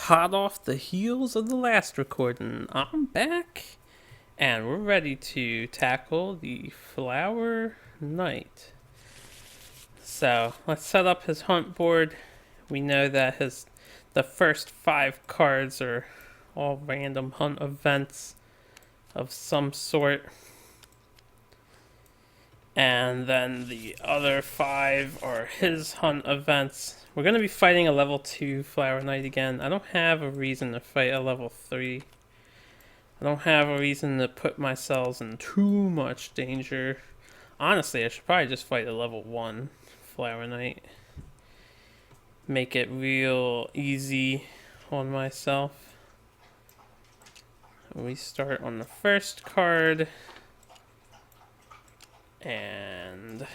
hot off the heels of the last recording. I'm back, and we're ready to tackle the Flower Knight. So let's set up his hunt board. We know that the first 5 cards are all random hunt events of some sort. And then the other 5 are his hunt events. We're going to be fighting a level 2 Flower Knight again. I don't have a reason to fight a level 3. I don't have a reason to put myself in too much danger. Honestly, I should probably just fight a level 1 Flower Knight. Make it real easy on myself. We start on the first card. And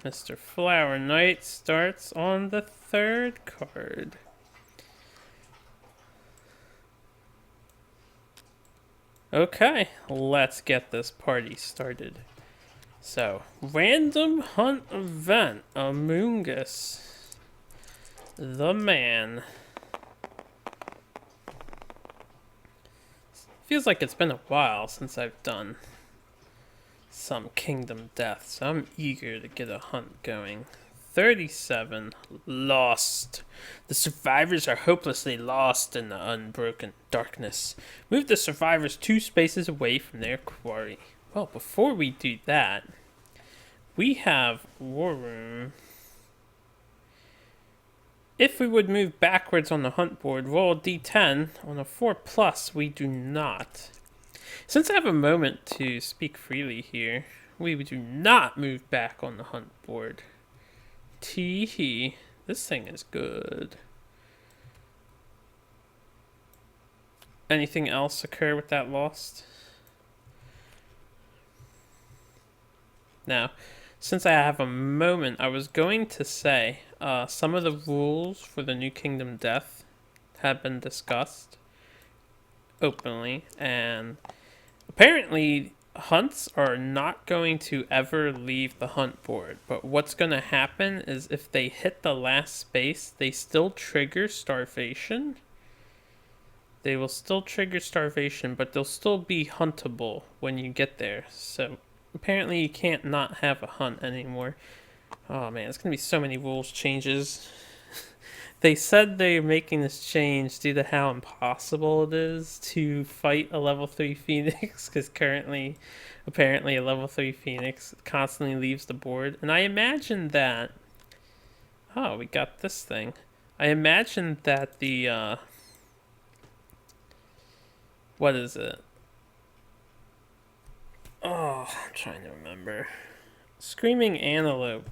Mr. Flower Knight starts on the 3rd card. Okay, let's get this party started. So, random hunt event, Amoongus, the man. Feels like it's been a while since I've done some Kingdom Death, so I'm eager to get a hunt going. 37. Lost. The survivors are hopelessly lost in the unbroken darkness. Move the survivors 2 spaces away from their quarry. Well, before we do that, we have War Room. If we would move backwards on the hunt board, roll a d10. On a 4+, we do not. Since I have a moment to speak freely here, we do not move back on the hunt board. Tee-hee. This thing is good. Anything else occur with that lost? Now, since I have a moment, I was going to say some of the rules for the new Kingdom Death have been discussed openly, and apparently hunts are not going to ever leave the hunt board, but what's going to happen is if they hit the last space, they still trigger starvation. They will still trigger starvation, but they'll still be huntable when you get there. So apparently you can't not have a hunt anymore. Oh man, it's going to be so many rules changes. They said they're making this change due to how impossible it is to fight a level 3 Phoenix, because currently, apparently, a level 3 Phoenix constantly leaves the board. And I imagine that... Oh, we got this thing. I imagine that the... what is it? Oh, I'm trying to remember. Screaming Antelope.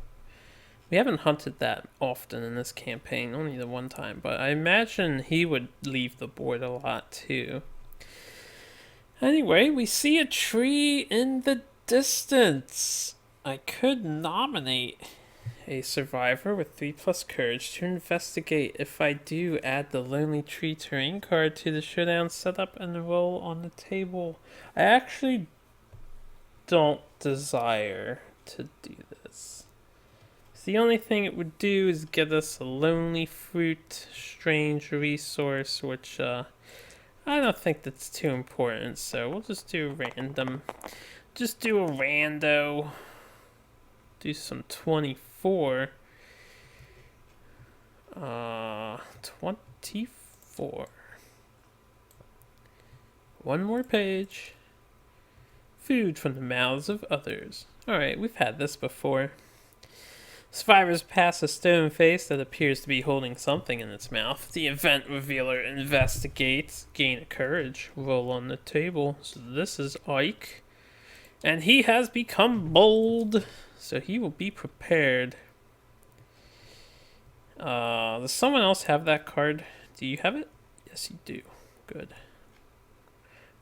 We haven't hunted that often in this campaign, only the one time, but I imagine he would leave the board a lot too. Anyway, we see a tree in the distance. I could nominate a survivor with 3+ courage to investigate. If I do, add the Lonely Tree terrain card to the Showdown setup and roll on the table. I actually don't desire to do this. The only thing it would do is get us a Lonely Fruit strange resource, which I don't think that's too important, so we'll just do random. Just do a rando. Do some 24. 24. One more page. Food from the mouths of others. Alright, we've had this before. Survivors pass a stone face that appears to be holding something in its mouth. The event revealer investigates. Gain a courage. Roll on the table. So this is Ike. And he has become bold. So he will be prepared. Does someone else have that card? Do you have it? Yes, you do. Good.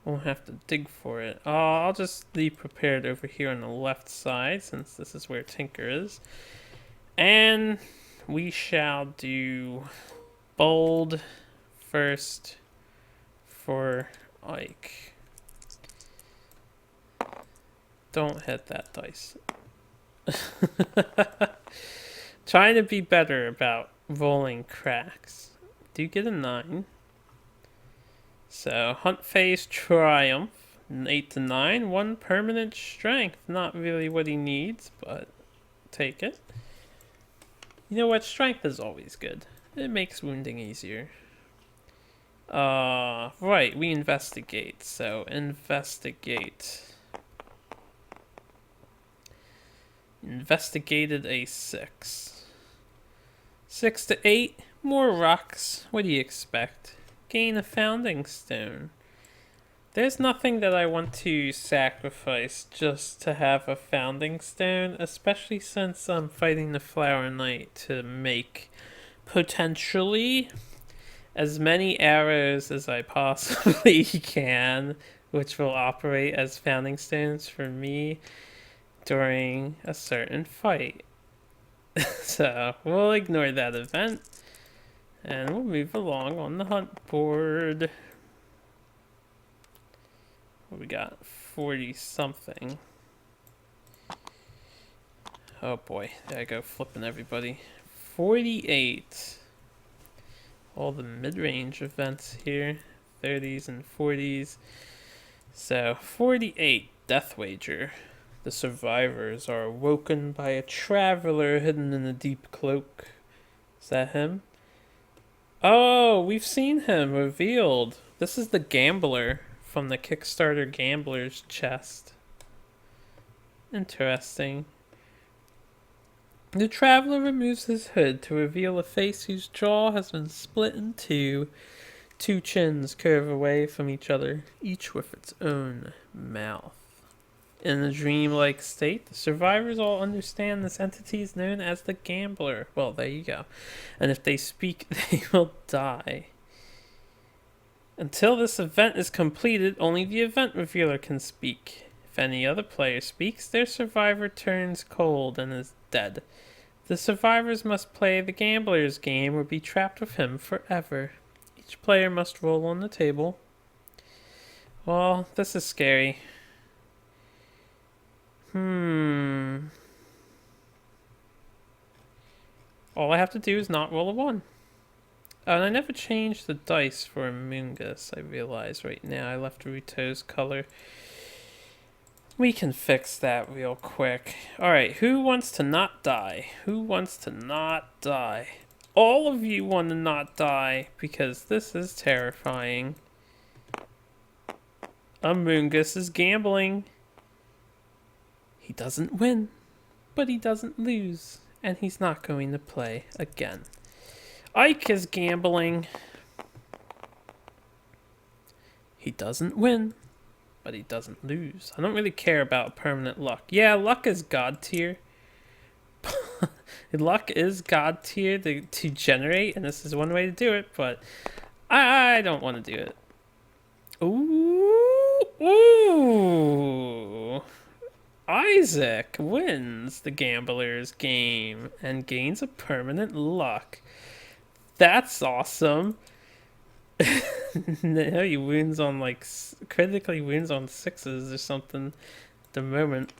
Won't have to dig for it. I'll just leave prepared over here on the left side, since this is where Tinker is. And we shall do bold first for Ike. Don't hit that dice. Trying to be better about rolling cracks. Do you get a 9? So, hunt phase triumph. 8 to 9. 1 permanent strength. Not really what he needs, but take it. You know what? Strength is always good. It makes wounding easier. Right, we investigate. So, investigate. Investigated a 6. 6 to 8. More rocks. What do you expect? Gain a founding stone. There's nothing that I want to sacrifice just to have a founding stone, especially since I'm fighting the Flower Knight to make potentially as many arrows as I possibly can, which will operate as founding stones for me during a certain fight. So we'll ignore that event and we'll move along on the hunt board. We got 40 something. Oh boy, there I go flipping everybody. 48. All the mid-range events here. 30s and 40s. So 48, Death Wager. The survivors are awoken by a traveler hidden in a deep cloak. Is that him? Oh, we've seen him revealed. This is the gambler from the Kickstarter Gambler's chest. Interesting. The traveler removes his hood to reveal a face whose jaw has been split in two. Two chins curve away from each other, each with its own mouth. In a dreamlike state, the survivors all understand this entity is known as the Gambler. Well, there you go. And if they speak, they will die. Until this event is completed, only the event revealer can speak. If any other player speaks, their survivor turns cold and is dead. The survivors must play the gambler's game or be trapped with him forever. Each player must roll on the table. Well, this is scary. All I have to do is not roll a 1. And I never changed the dice for Mungus, I realize right now. I left Ruto's color. We can fix that real quick. Alright, who wants to not die? Who wants to not die? All of you want to not die, because this is terrifying. Mungus is gambling. He doesn't win, but he doesn't lose. And he's not going to play again. Ike is gambling. He doesn't win, but he doesn't lose. I don't really care about permanent luck. Yeah, luck is god tier. Luck is god tier to generate, and this is one way to do it, but I don't want to do it. Ooh. Isaac wins the gambler's game and gains a permanent luck. That's awesome. No, he wounds on critically wounds on 6s or something at the moment.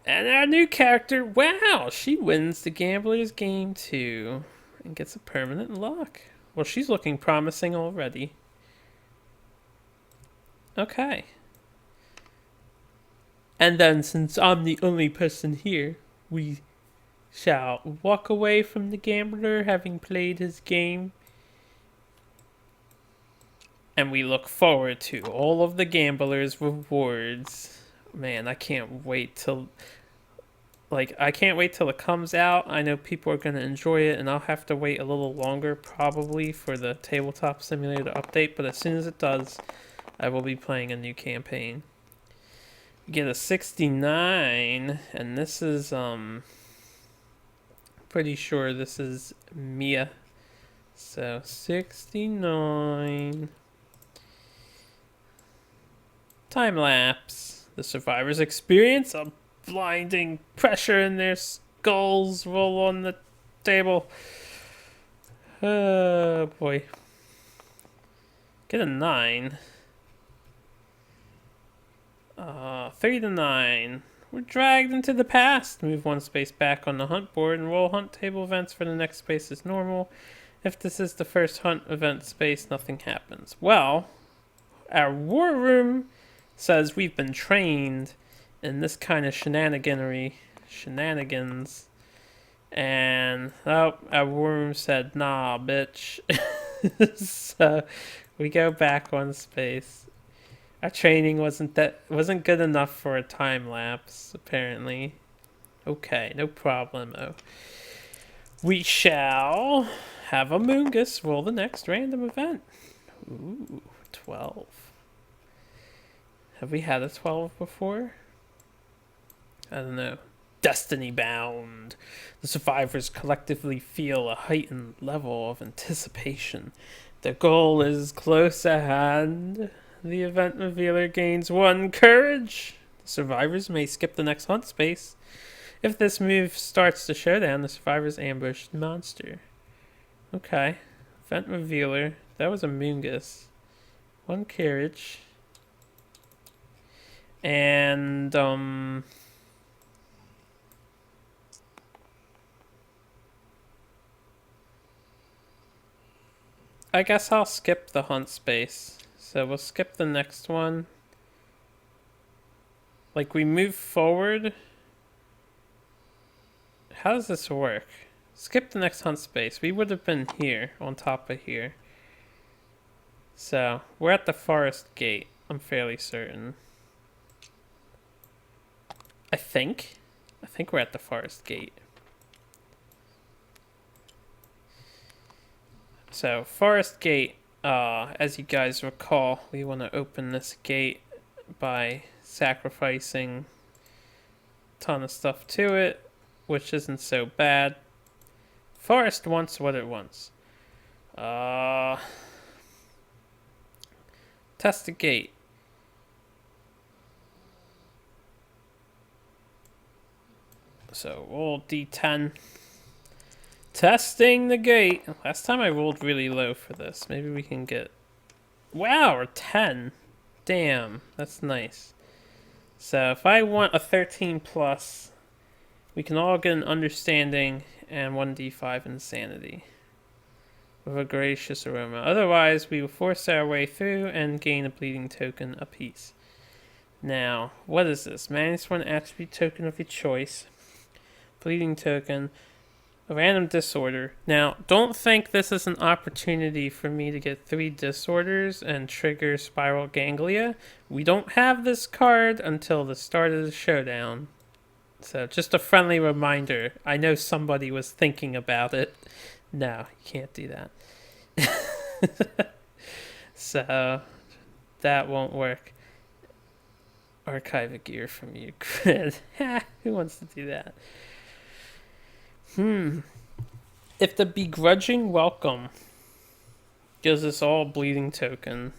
And our new character, wow, she wins the gambler's game too and gets a permanent luck. Well, she's looking promising already. Okay. And then, since I'm the only person here, we shall walk away from the gambler having played his game. And we look forward to all of the gambler's rewards. Man, I can't wait till... I can't wait till it comes out. I know people are going to enjoy it, and I'll have to wait a little longer, probably, for the Tabletop Simulator update. But as soon as it does, I will be playing a new campaign. We get a 69, and this is, pretty sure this is Mia. So, 69. Time lapse. The survivors experience a blinding pressure in their skulls. Roll on the table. Oh boy. Get a 9. 3 to 9. We're dragged into the past. Move 1 space back on the hunt board and roll hunt table events for the next space as normal. If this is the first hunt event space, nothing happens. Well, our war room says we've been trained in this kind of shenanigans. And, oh, our war room said, nah, bitch. So, we go back one space. Our training wasn't good enough for a time lapse, apparently. Okay, no problemo. We shall have a Moongus roll the next random event. Ooh, 12. Have we had a 12 before? I don't know. Destiny bound. The survivors collectively feel a heightened level of anticipation. The goal is close at hand. The event revealer gains 1 courage. The survivors may skip the next hunt space. If this move starts the showdown, the survivors ambush the monster. Okay. Event revealer. That was a Moongus. 1 courage. And, I guess I'll skip the hunt space. So we'll skip the next one. Like, we move forward. How does this work? Skip the next hunt space. We would have been here, on top of here. So, we're at the forest gate. I'm fairly certain. I think we're at the forest gate. So, forest gate, as you guys recall, we want to open this gate by sacrificing a ton of stuff to it, which isn't so bad. Forest wants what it wants. Test the gate. So, roll D10. Testing the gate. Last time I rolled really low for this. Maybe we can get... Wow, or 10. Damn, that's nice. So if I want a 13 plus, we can all get an understanding and 1d5 insanity. With a gracious aroma. Otherwise, we will force our way through and gain a bleeding token apiece. Now, what is this? -1 attribute token of your choice. Bleeding token. A random disorder. Now, don't think this is an opportunity for me to get 3 disorders and trigger spiral ganglia. We don't have this card until the start of the showdown. So, just a friendly reminder. I know somebody was thinking about it. No, you can't do that. So, that won't work. Archive a gear from you, Grid. Who wants to do that? If the begrudging welcome gives us all bleeding token,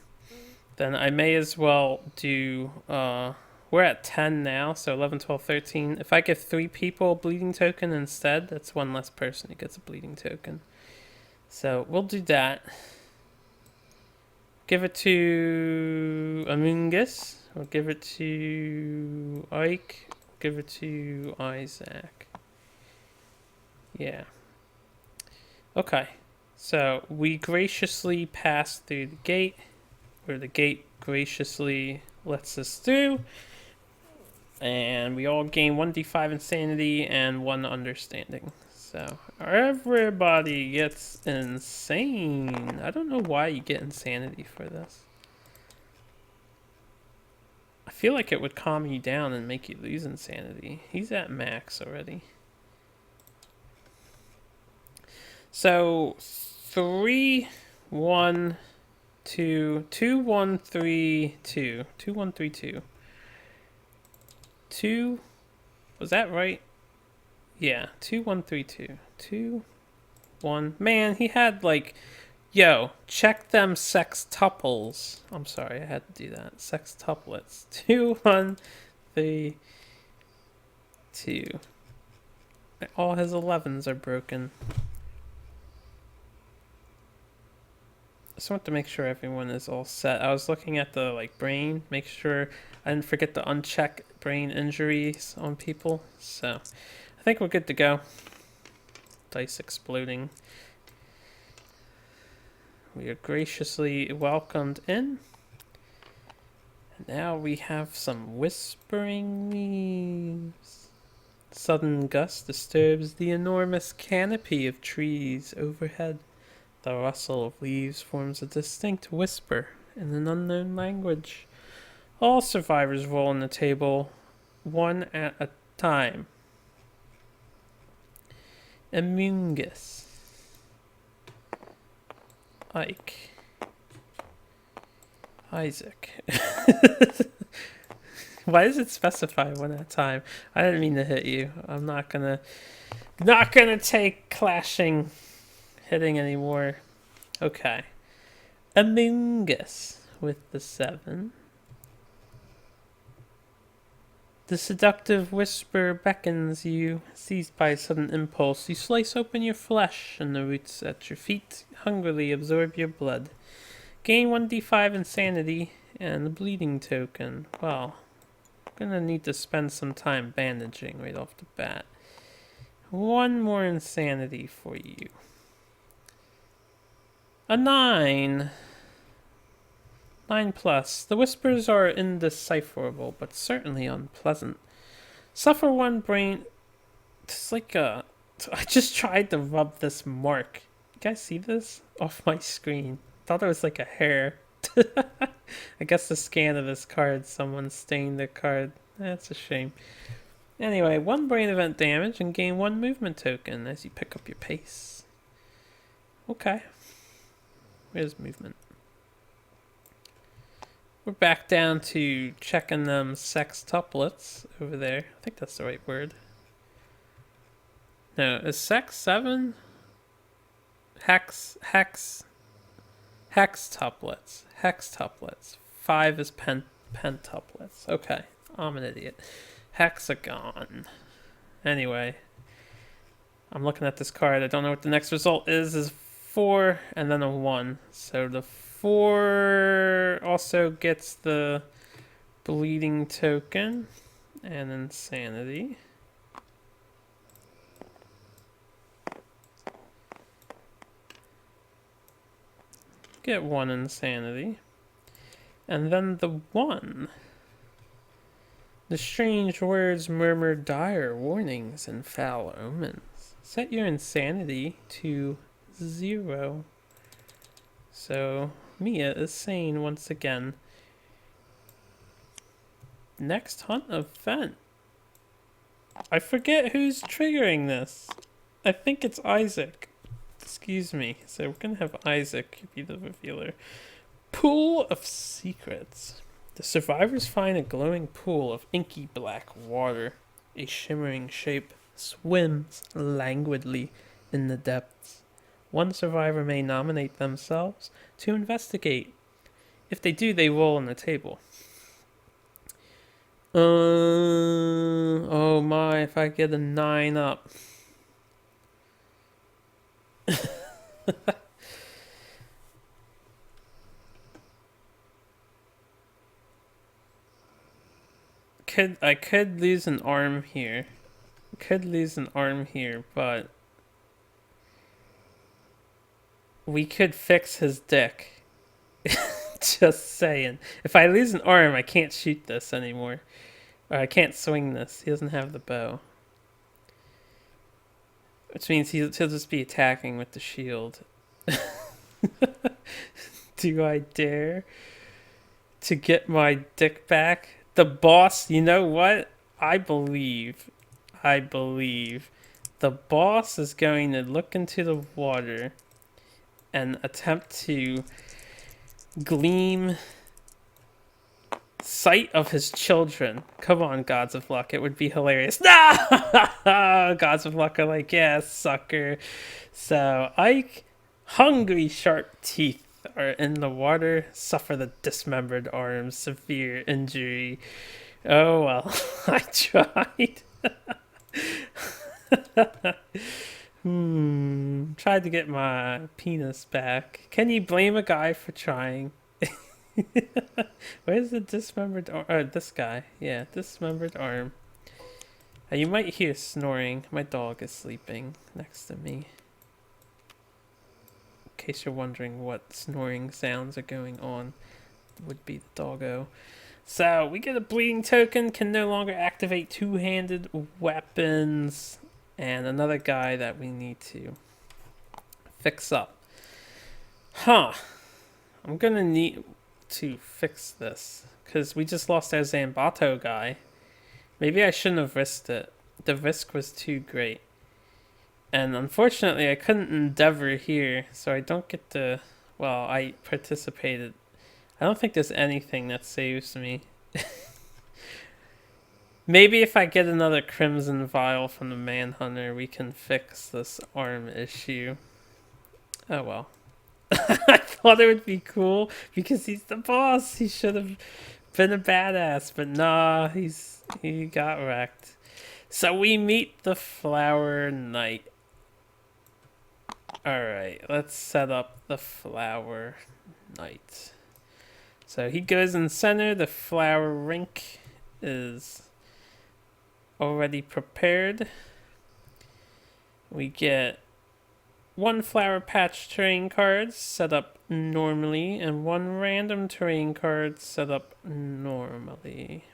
then I may as well do, we're at 10 now, so 11, 12, 13. If I give 3 people a bleeding token instead, that's 1 less person who gets a bleeding token. So we'll do that. Give it to Amungus. We'll give it to Ike. Give it to Isaac. Yeah. Okay. So we graciously pass through the gate, or the gate graciously lets us through, and we all gain 1d5 insanity and 1 understanding. So everybody gets insane. I don't know why you get insanity for this. I feel like it would calm you down and make you lose insanity. He's at max already. So 3, 1, 2, 2, 1, 3, 2. 2, 1, 3, 2. 2. Was that right? Yeah, 2, 1, 3, 2. 2, 1. Man, he had like, yo, check them sextuples. I'm sorry, I had to do that. Sextuplets. 2, 1, 3, 2. All his 11s are broken. I just want to make sure everyone is all set. I was looking at the like brain, make sure I didn't forget to uncheck brain injuries on people. So I think we're good to go. Dice exploding. We are graciously welcomed in. And now we have some whispering leaves. Sudden gust disturbs the enormous canopy of trees overhead. The rustle of leaves forms a distinct whisper in an unknown language. All survivors roll on the table, one at a time. Amungus. Ike. Isaac. Why does it specify one at a time? I didn't mean to hit you. I'm not gonna take clashing hitting anymore. Okay. Amungus with the 7. The seductive whisper beckons you. Seized by a sudden impulse, you slice open your flesh, and the roots at your feet hungrily absorb your blood. Gain 1d5 insanity and the bleeding token. Well, I'm gonna need to spend some time bandaging right off the bat. 1 more insanity for you. A 9. 9 plus. The whispers are indecipherable, but certainly unpleasant. Suffer 1 brain. It's like a. I just tried to rub this mark. You guys see this? Off my screen. Thought it was like a hair. I guess the scan of this card, someone stained the card. That's a shame. Anyway, 1 brain event damage and gain 1 movement token as you pick up your pace. Okay. Where's movement? We're back down to checking them sextuplets over there. I think that's the right word. No, is sex 7? Hextuplets. 5 is pentuplets. Okay, I'm an idiot. Hexagon. Anyway, I'm looking at this card. I don't know what the next result is. Is 4 and then a 1. So the 4 also gets the bleeding token and insanity. Get 1 insanity. And then the 1. The strange words murmur dire warnings and foul omens. Set your insanity to 0. So Mia is sane once again. Next hunt event. I forget who's triggering this. I think it's Isaac. Excuse me. So we're going to have Isaac be the revealer. Pool of Secrets. The survivors find a glowing pool of inky black water. A shimmering shape swims languidly in the depths. 1 survivor may nominate themselves to investigate. If they do, they roll on the table. Oh my, if I get a 9 up. I could lose an arm here. But we could fix his dick. Just saying. If I lose an arm, I can't shoot this anymore. Or I can't swing this. He doesn't have the bow. Which means he'll just be attacking with the shield. Do I dare to get my dick back? The boss, you know what? I believe the boss is going to look into the water and attempt to gleam sight of his children. Come on, Gods of Luck. It would be hilarious. No! Gods of Luck are like, yeah, sucker. So Ike, hungry sharp teeth are in the water, suffer the dismembered arms, severe injury. Oh well, I tried. Tried to get my penis back. Can you blame a guy for trying? Where's the dismembered arm? Oh, this guy. Yeah, dismembered arm. You might hear snoring. My dog is sleeping next to me. case you're wondering what snoring sounds are going on, would be the doggo. So we get a bleeding token, can no longer activate two-handed weapons, and another guy that we need to fix up. Huh. I'm gonna need to fix this, because we just lost our Zambato guy. Maybe I shouldn't have risked it. The risk was too great. And unfortunately, I couldn't endeavor here, so I don't get to... Well, I participated. I don't think there's anything that saves me. Maybe if I get another Crimson Vial from the Manhunter, we can fix this arm issue. Oh well. I thought it would be cool because he's the boss. He should have been a badass, but nah, he got wrecked. So we meet the Flower Knight. Alright, let's set up the Flower Knight. So he goes in center. The flower rink is already prepared. We get one Flower Patch terrain card set up normally and one random terrain card set up normally.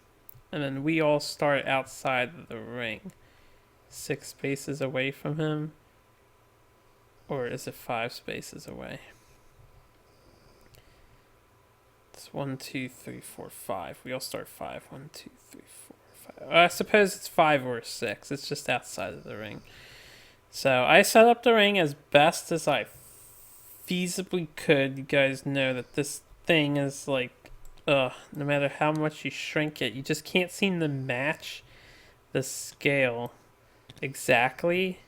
And then we all start outside of the ring. 6 spaces away from him. Or is it 5 spaces away? It's 1, 2, 3, 4, 5. We all start 5. 1, 2, 3, 4, 5. I suppose it's 5 or 6. It's just outside of the ring. So I set up the ring as best as I feasibly could. You guys know that this thing is like, no matter how much you shrink it, you just can't seem to match the scale exactly.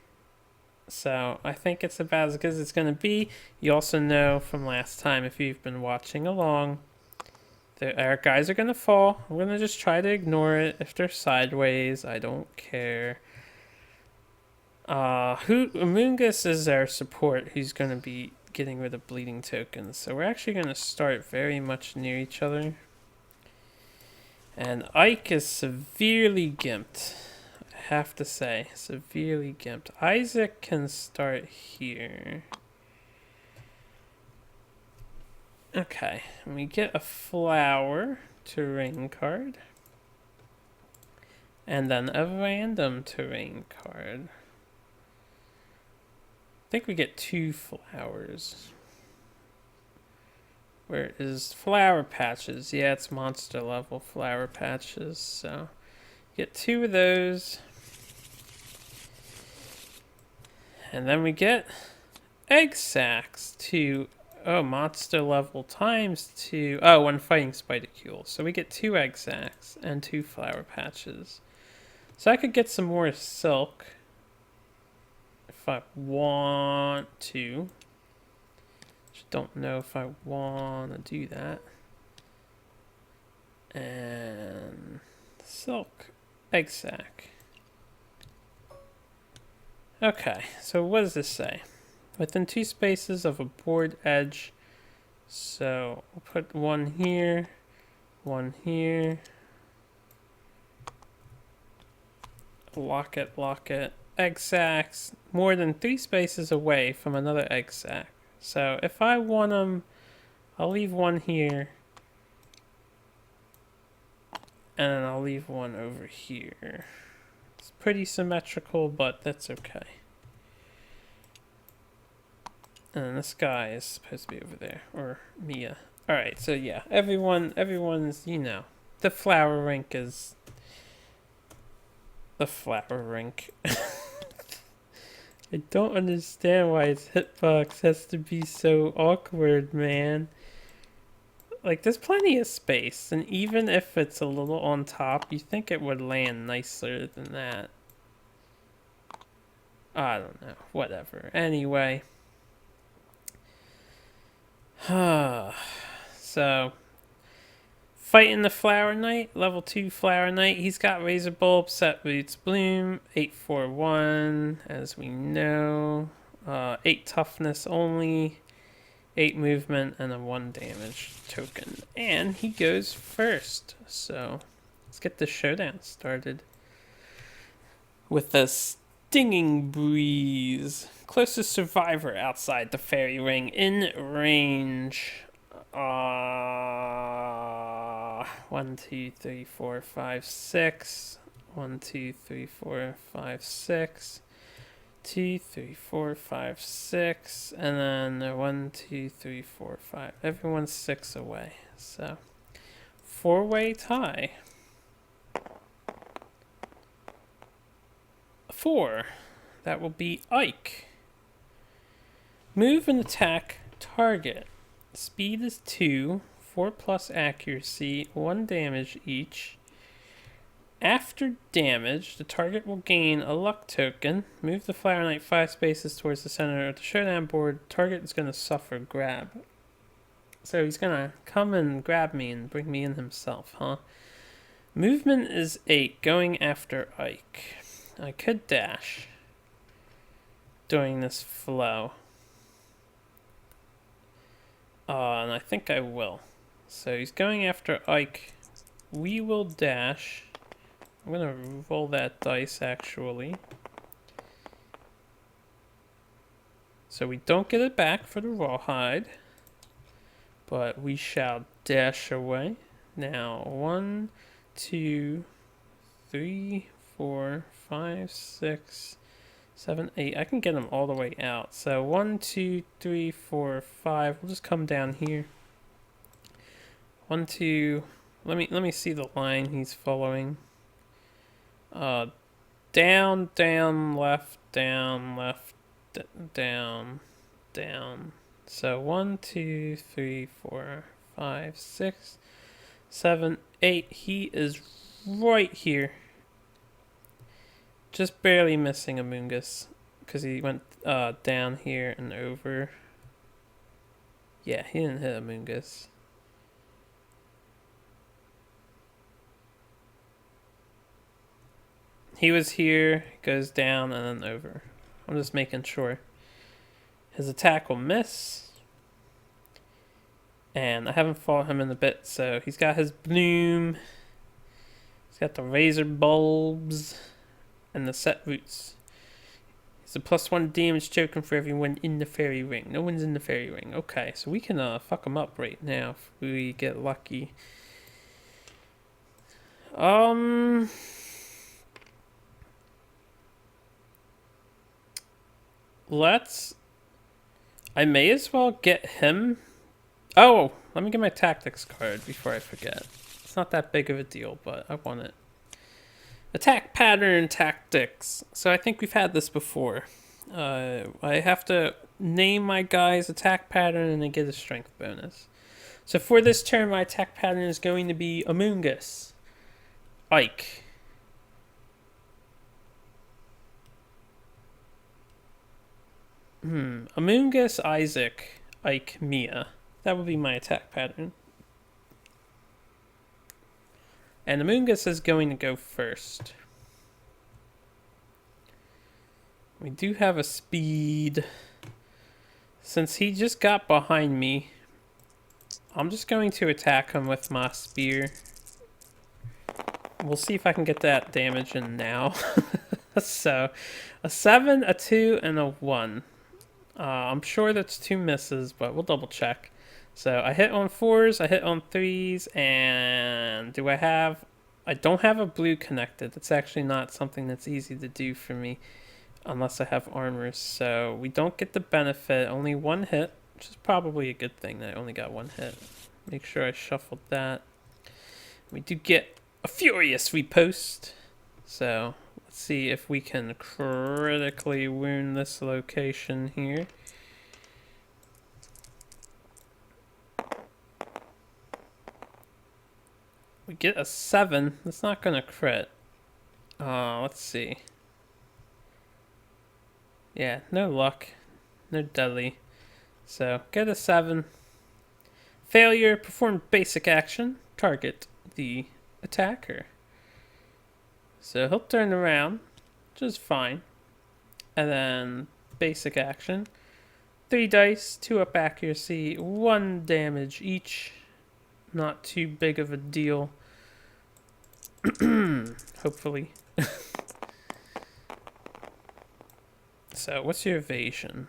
So I think it's about as good as it's going to be. You also know from last time, if you've been watching along, our guys are going to fall. I'm going to just try to ignore it. If they're sideways, I don't care. Amoongus is our support who's going to be getting rid of bleeding tokens. So we're actually going to start very much near each other. And Ike is severely gimped. I have to say, severely gimped. Isaac can start here. Okay, and we get a flower terrain card. And then a random terrain card. I think we get 2 flowers. Where is Flower Patches? Yeah, it's monster level Flower Patches. So get 2 of those. And then we get egg sacs to, monster level times 2. Oh, when fighting Spidercule. So we get 2 egg sacs and 2 Flower Patches. So I could get some more silk if I want to. Just don't know if I want to do that. And silk, egg sac. Okay, so what does this say? Within 2 spaces of a board edge. So we'll put 1 here, 1 here. Lock it. Egg sacs more than 3 spaces away from another egg sac. So if I want them, I'll leave 1 here. And then I'll leave 1 over here. It's pretty symmetrical, but that's okay. And this guy is supposed to be over there, or Mia. Alright, so yeah, everyone's, you know, the flower rink is the flower rink. I don't understand why its hitbox has to be so awkward, man. Like, there's plenty of space, and even if it's a little on top, you think it would land nicer than that. I don't know. Whatever. Anyway. So, fighting the Flower Knight, level 2 Flower Knight. He's got Razor Bulb, Set Roots Bloom, 841, as we know. 8 toughness only. 8 movement and a 1 damage token. And he goes first. So let's get the showdown started with this Stinging Breeze. Closest survivor outside the fairy ring in range. 1, 2, 3, 4, 5, 6. 1, 2, 3, 4, 5, 6. 2, 3, 4, 5, 6. And then 1, 2, 3, 4, 5. Everyone's 6 away. So, 4-way tie. 4. That will be Ike. Move and attack target. Speed is 2, 4 plus accuracy, 1 damage each. After damage, the target will gain a luck token. Move the Flower Knight 5 spaces towards the center of the showdown board. Target is going to suffer grab. So he's going to come and grab me and bring me in himself, huh? Movement is 8, going after Ike. I could dash during this flow. And I think I will. So he's going after Ike. We will dash. I'm going to roll that dice, actually. So we don't get it back for the rawhide. But we shall dash away. Now, 1, 2, 3, 4, 5, 6, 7, 8. I can get them all the way out. So 1, 2, 3, 4, 5. We'll just come down here. 1, 2. Let me see the line he's following. Down, down, left, down, down, down. So 1, 2, 3, 4, 5, 6, 7, 8. He is right here. Just barely missing Amoongus because he went down here and over. Yeah, he didn't hit Amoongus. He was here, goes down, and then over. I'm just making sure. His attack will miss. And I haven't fought him in a bit, so he's got his bloom. He's got the razor bulbs. And the set roots. It's a +1 damage token for everyone in the fairy ring. No one's in the fairy ring. Okay, so we can fuck them up right now if we get lucky. I may as well get him. Oh, let me get my tactics card before I forget. It's not that big of a deal, but I want it. Attack pattern tactics. So I think we've had this before. I have to name my guy's attack pattern and then get a strength bonus. So for this turn, my attack pattern is going to be Amoongus, Ike, Amoongus, Isaac, Ike, Mia. That would be my attack pattern. And Amoongus is going to go first. We do have a speed. Since he just got behind me, I'm just going to attack him with my spear. We'll see if I can get that damage in now. So, a 7, a 2, and a 1. I'm sure that's 2 misses, but we'll double check. So I hit on 4s, I hit on 3s, and I don't have a blue connected. That's actually not something that's easy to do for me unless I have armors. So we don't get the benefit, only 1 hit, which is probably a good thing that I only got 1 hit. Make sure I shuffled that. We do get a furious riposte. So let's see if we can critically wound this location here. We get a 7. That's not going to crit. Let's see. Yeah, no luck. No deadly. So, get a 7. Failure, perform basic action. Target the attacker. So, he'll turn around, which is fine. And then, basic action. 3 dice, 2 up accuracy, 1 damage each. Not too big of a deal. Hopefully. so what's your evasion?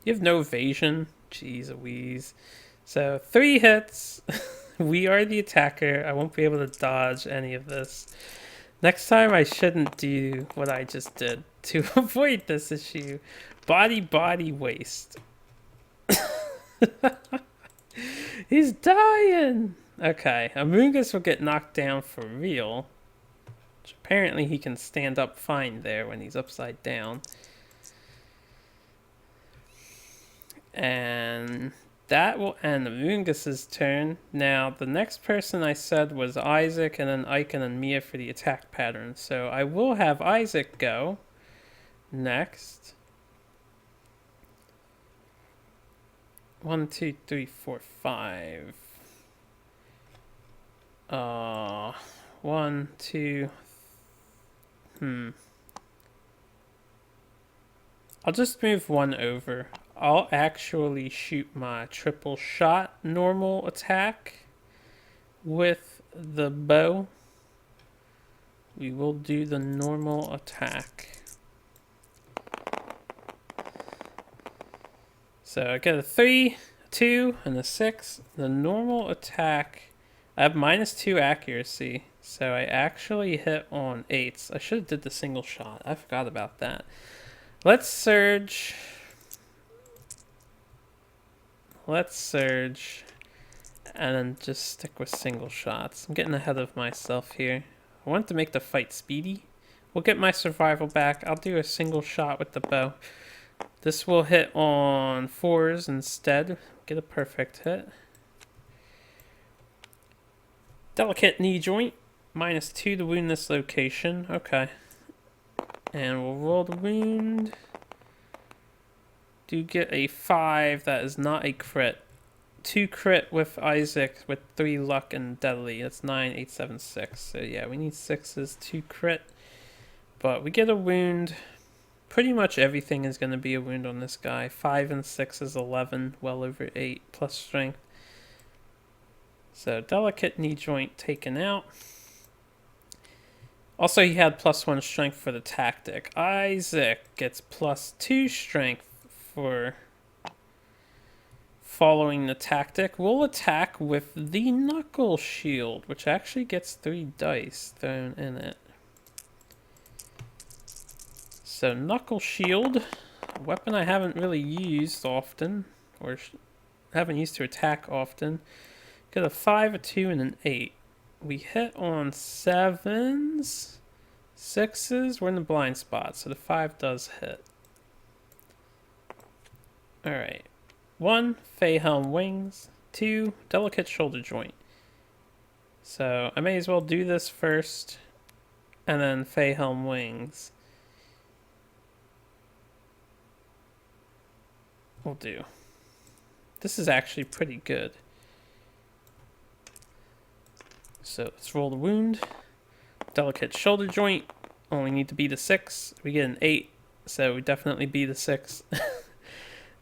You have no evasion? Jeez Louise. So 3 hits. We are the attacker. I won't be able to dodge any of this. Next time I shouldn't do what I just did to avoid this issue. Body waste. He's dying! Okay, Amoonguss will get knocked down for real. Which apparently he can stand up fine there when he's upside down. And that will end Amoonguss's turn. Now, the next person I said was Isaac, and then Ike, and then Mia for the attack pattern. So I will have Isaac go next. 1, 2, 3, 4, 5. 1, 2. I'll just move 1 over. I'll actually shoot my triple shot normal attack with the bow. We will do the normal attack. So I get a 3, 2, and a 6. The normal attack, I have -2 accuracy, so I actually hit on 8s. I should have did the single shot. I forgot about that. Let's surge. Let's surge. And then just stick with single shots. I'm getting ahead of myself here. I want to make the fight speedy. We'll get my survival back. I'll do a single shot with the bow. This will hit on 4s instead. Get a perfect hit. Delicate knee joint. -2 to wound this location. Okay. And we'll roll the wound. Do get a 5. That is not a crit. 2 crit with Isaac with 3 luck and deadly. That's 9, 8, 7, 6. So yeah, we need 6s, 2 crit. But we get a wound. Pretty much everything is going to be a wound on this guy. 5 and 6 is 11, well over 8, plus strength. So delicate knee joint taken out. Also, he had +1 strength for the tactic. Isaac gets +2 strength for following the tactic. We'll attack with the knuckle shield, which actually gets 3 dice thrown in it. So knuckle shield, a weapon I haven't really used often, or haven't used to attack often. Get a 5, a 2, and an 8. We hit on 7s, 6s. We're in the blind spot, so the 5 does hit. Alright. 1, Fey Helm Wings. 2, Delicate Shoulder Joint. So I may as well do this first, and then Fey Helm Wings. We'll do. This is actually pretty good. So let's roll the wound. Delicate shoulder joint. Only need to beat a 6. We get an 8, so we definitely beat a 6.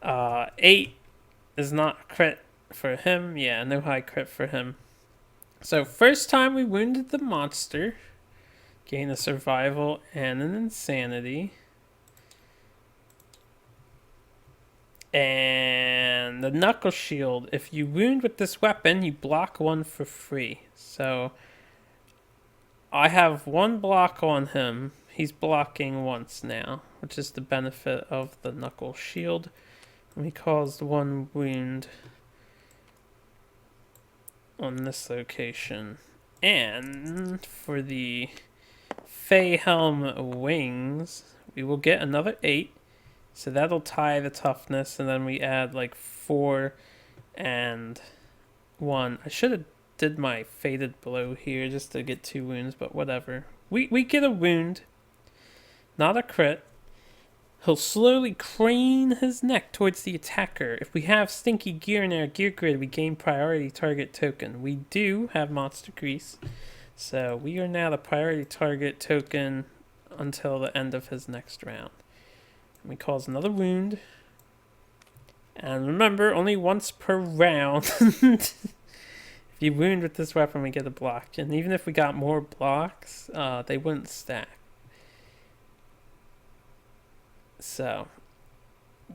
8 is not crit for him. Yeah, no high crit for him. So first time we wounded the monster. Gain a survival and an insanity. And the knuckle shield, if you wound with this weapon, you block 1 for free. So I have 1 block on him. He's blocking once now, which is the benefit of the knuckle shield. We caused 1 wound on this location. And for the Fey Helm Wings, we will get another 8. So that'll tie the toughness, and then we add like 4 and 1. I should have did my fated blow here just to get 2 wounds, but whatever. We get a wound, not a crit. He'll slowly crane his neck towards the attacker. If we have stinky gear in our gear grid, we gain priority target token. We do have monster grease, so we are now the priority target token until the end of his next round. We cause another wound. And remember, only once per round. If you wound with this weapon, we get a block. And even if we got more blocks, they wouldn't stack. So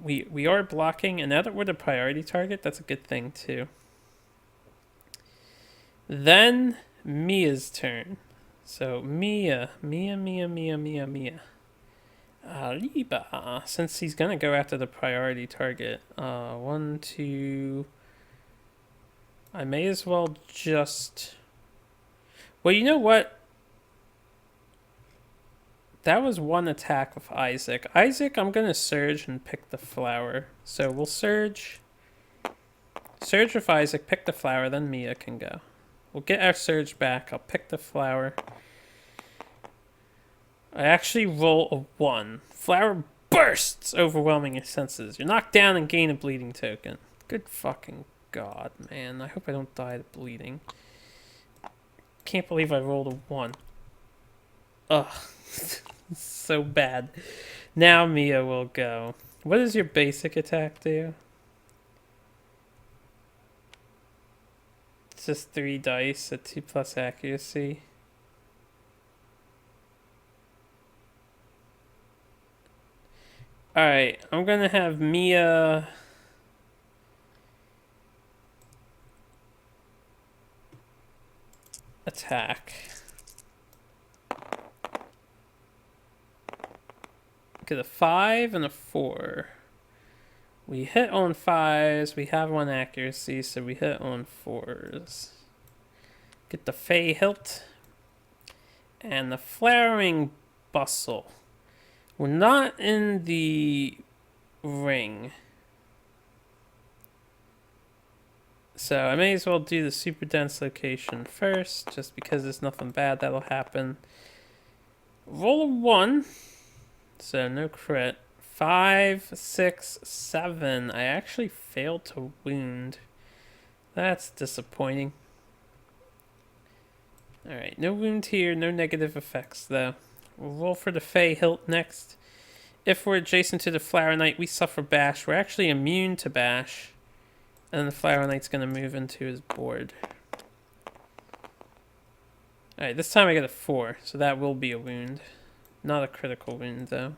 we are blocking, and now that we're the priority target, that's a good thing too. Then Mia's turn. So Mia. Liba. Since he's gonna go after the priority target. 1, 2. I may as well just. Well, you know what? That was one attack with Isaac. Isaac, I'm gonna surge and pick the flower. So we'll surge. Surge with Isaac, pick the flower, then Mia can go. We'll get our surge back. I'll pick the flower. I actually roll a 1. Flower bursts, overwhelming your senses. You're knocked down and gain a bleeding token. Good fucking god, man. I hope I don't die to bleeding. Can't believe I rolled a 1. Ugh. So bad. Now Mia will go. What does your basic attack do? It's just 3 dice at 2+ accuracy. Alright, I'm gonna have Mia attack. Get a 5 and a 4. We hit on 5s, we have 1 accuracy, so we hit on 4s. Get the Fey Hilt and the Flowering Bustle. We're not in the ring, so I may as well do the super dense location first, just because there's nothing bad that'll happen. Roll a 1, so no crit. 5, 6, 7. I actually failed to wound. That's disappointing. Alright, no wound here, no negative effects though. We'll roll for the Fey Hilt next. If we're adjacent to the Flower Knight, we suffer bash. We're actually immune to bash. And the Flower Knight's going to move into his board. Alright, this time I get a 4, so that will be a wound. Not a critical wound though.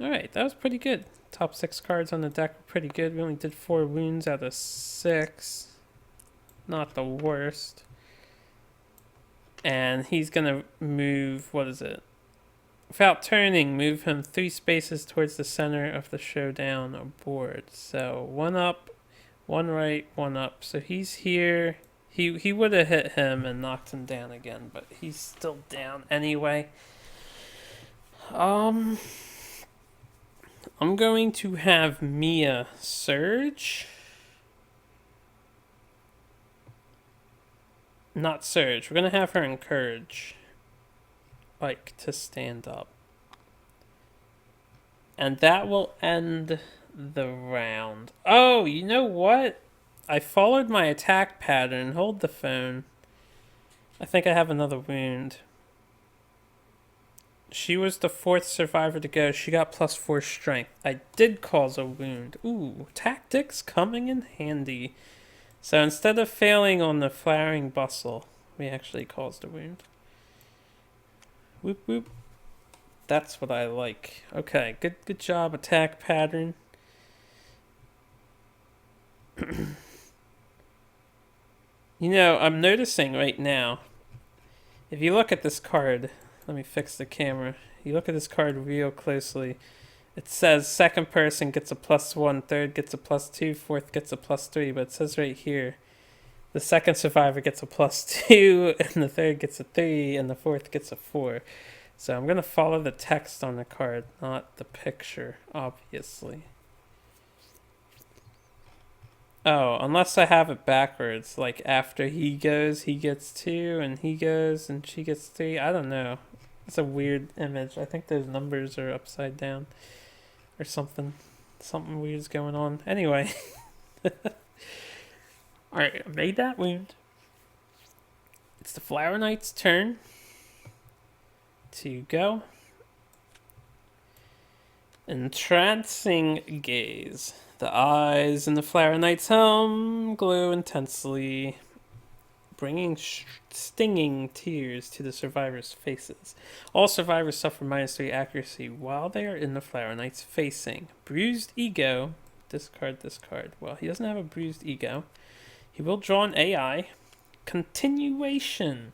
Alright, that was pretty good. Top 6 cards on the deck were pretty good. We only did 4 wounds out of 6. Not the worst. And he's gonna move, what is it? Without turning, move him 3 spaces towards the center of the Showdown board. So 1 up, 1 right, 1 up. So he's here. He would have hit him and knocked him down again, but he's still down anyway. I'm going to have Mia surge. Not surge. We're going to have her encourage Ike to stand up. And that will end the round. Oh, you know what? I followed my attack pattern. Hold the phone. I think I have another wound. She was the 4th survivor to go. She got +4 strength. I did cause a wound. Ooh, tactics coming in handy. So instead of failing on the Flowering Bustle, we actually caused a wound. Whoop whoop. That's what I like. Okay, good job, attack pattern. You know, I'm noticing right now, if you look at this card, let me fix the camera. You look at this card real closely. It says second person gets a +1, third gets a +2, fourth gets a +3, but it says right here, the second survivor gets a +2, and the third gets a 3, and the fourth gets a 4. So I'm going to follow the text on the card, not the picture, obviously. Oh, unless I have it backwards, like after he goes, he gets 2, and he goes, and she gets 3. I don't know. It's a weird image. I think those numbers are upside down or something. Something weird's going on. Anyway. Alright, I made that wound. It's the Flower Knight's turn to go. Entrancing gaze. The eyes in the Flower Knight's helm glow intensely. bringing stinging tears to the survivors' faces. All survivors suffer -3 accuracy while they are in the Flower Knight's facing. Bruised ego. Discard, discard. Well, he doesn't have a bruised ego. He will draw an AI. Continuation.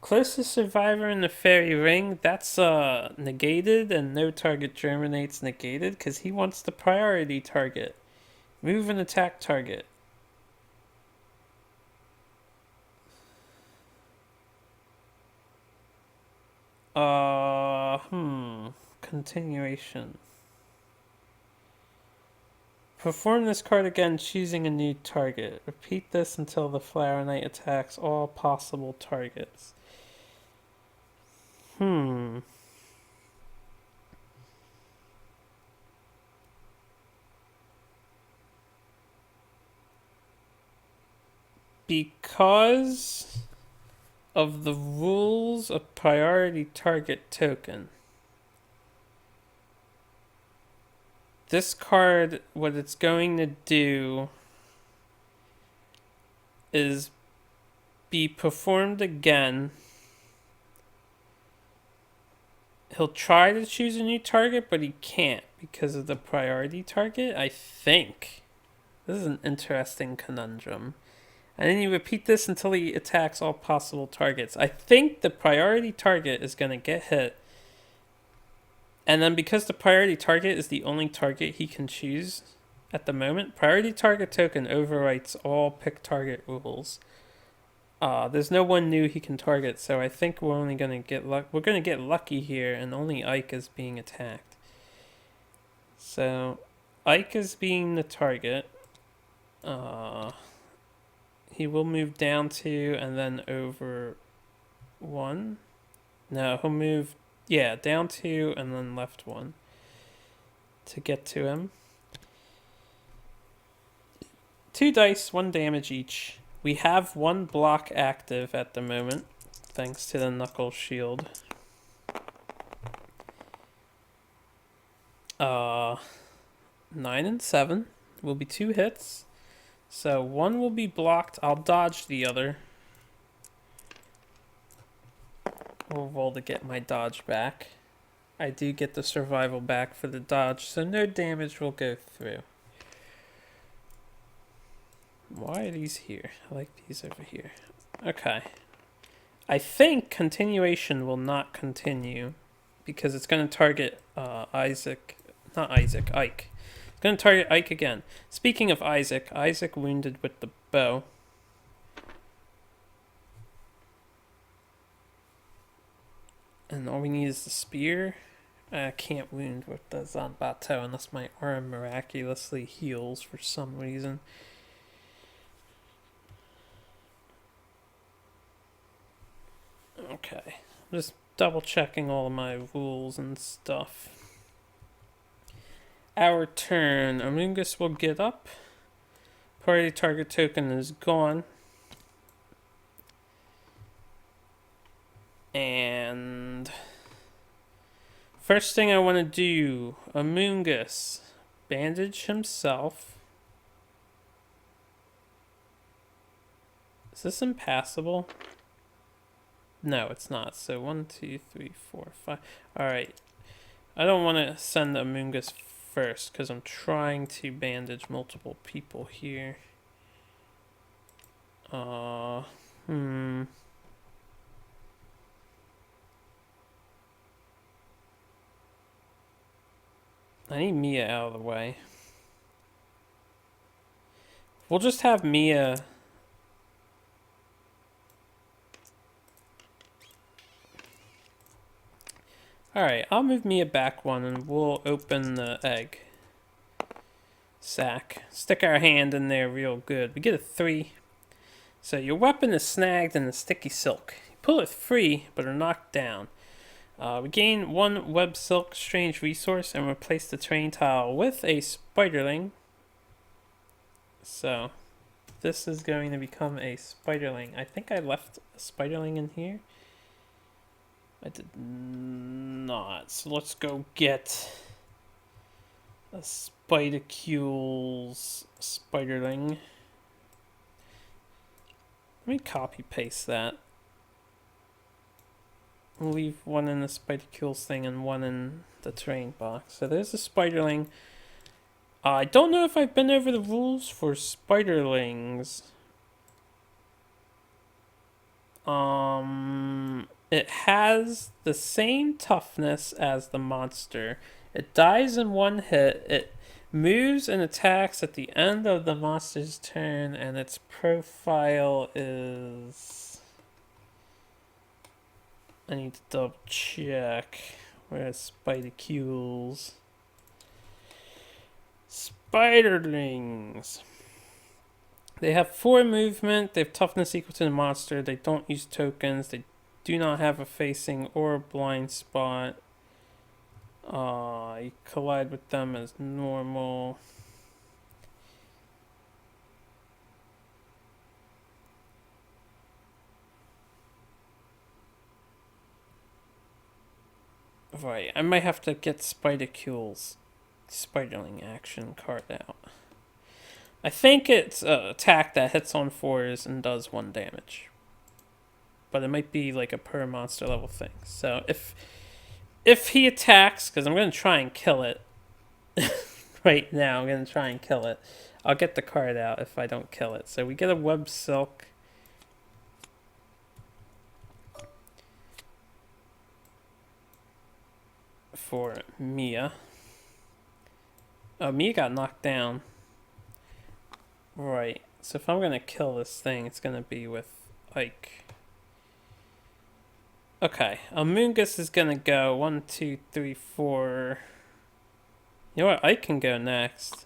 Closest survivor in the fairy ring. That's negated, and no target germinates negated because he wants the priority target. Move and attack target. Continuation. Perform this card again, choosing a new target. Repeat this until the Flower Knight attacks all possible targets. Because of the rules of priority target token, this card, what it's going to do is be performed again. He'll try to choose a new target, but he can't because of the priority target, I think. This is an interesting conundrum. And then you repeat this until he attacks all possible targets. I think the priority target is going to get hit. And then because the priority target is the only target he can choose at the moment, priority target token overwrites all pick target rules. There's no one new he can target, so I think we're only going to get we're going to get lucky here, and only Ike is being attacked. So Ike is being the target. He will move down 2 and then over 1. No, he'll move, down 2 and then left 1 to get to him. 2 dice, 1 damage each. We have 1 block active at the moment, thanks to the Knuckle Shield. 9 and 7 will be 2 hits. So 1 will be blocked. I'll dodge the other. We'll roll to get my dodge back. I do get the survival back for the dodge, so no damage will go through. Why are these here? I like these over here. Okay. I think continuation will not continue because it's going to target Ike. It's going to target Ike again. Speaking of Isaac wounded with the bow. And all we need is the spear. I can't wound with the Zanbato unless my arm miraculously heals for some reason. Okay. I'm just double checking all of my rules and stuff. Our turn. Amoongus will get up. Priority target token is gone. And first thing I want to do, Amoongus, bandage himself. Is this impassable? No, it's not. So 1, 2, 3, 4, 5. Alright. I don't want to send Amoongus first because I'm trying to bandage multiple people here. I need Mia out of the way. We'll just have Mia. Alright, I'll move Mia back 1 and we'll open the egg sack. Stick our hand in there real good. We get a 3. So your weapon is snagged in the sticky silk. You pull it free, but are knocked down. We gain 1 web silk strange resource and replace the terrain tile with a spiderling. So this is going to become a spiderling. I think I left a spiderling in here. I did not. So let's go get a Spidercule's spiderling. Let me copy paste that. We'll leave one in the Spidercules thing and one in the terrain box. So there's the Spiderling. I don't know if I've been over the rules for Spiderlings. It has the same toughness as the monster. It dies in one hit. It moves and attacks at the end of the monster's turn, and its profile is... I need to double check. Where's Spidercules? Spiderlings. They have 4 movement. They have toughness equal to the monster. They don't use tokens. They do not have a facing or a blind spot. You collide with them as normal. Right, I might have to get Spidercules Spiderling action card out. I think it's an attack that hits on 4s and does 1 damage. But it might be like a per monster level thing. So if he attacks, because I'm going to try and kill it. Right now, I'm going to try and kill it. I'll get the card out if I don't kill it. So we get a Web Silk. For Mia. Oh, Mia got knocked down. Right. So if I'm going to kill this thing, it's going to be with Ike. Okay. Amoongus is going to go 1, 2, 3, 4. You know what? Ike can go next.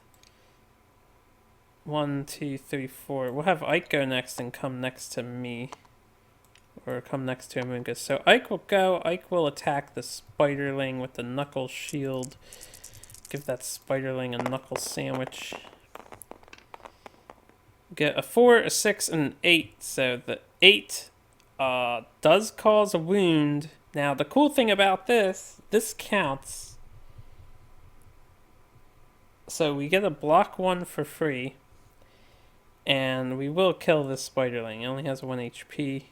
1, 2, 3, 4. We'll have Ike go next and come next to me. Or come next to Amoongus. So Ike will go. Ike will attack the Spiderling with the Knuckle Shield. Give that Spiderling a Knuckle Sandwich. Get a 4, a 6, and an 8. So the 8 does cause a wound. Now the cool thing about this counts. So we get a block 1 for free. And we will kill this Spiderling. It only has 1 HP.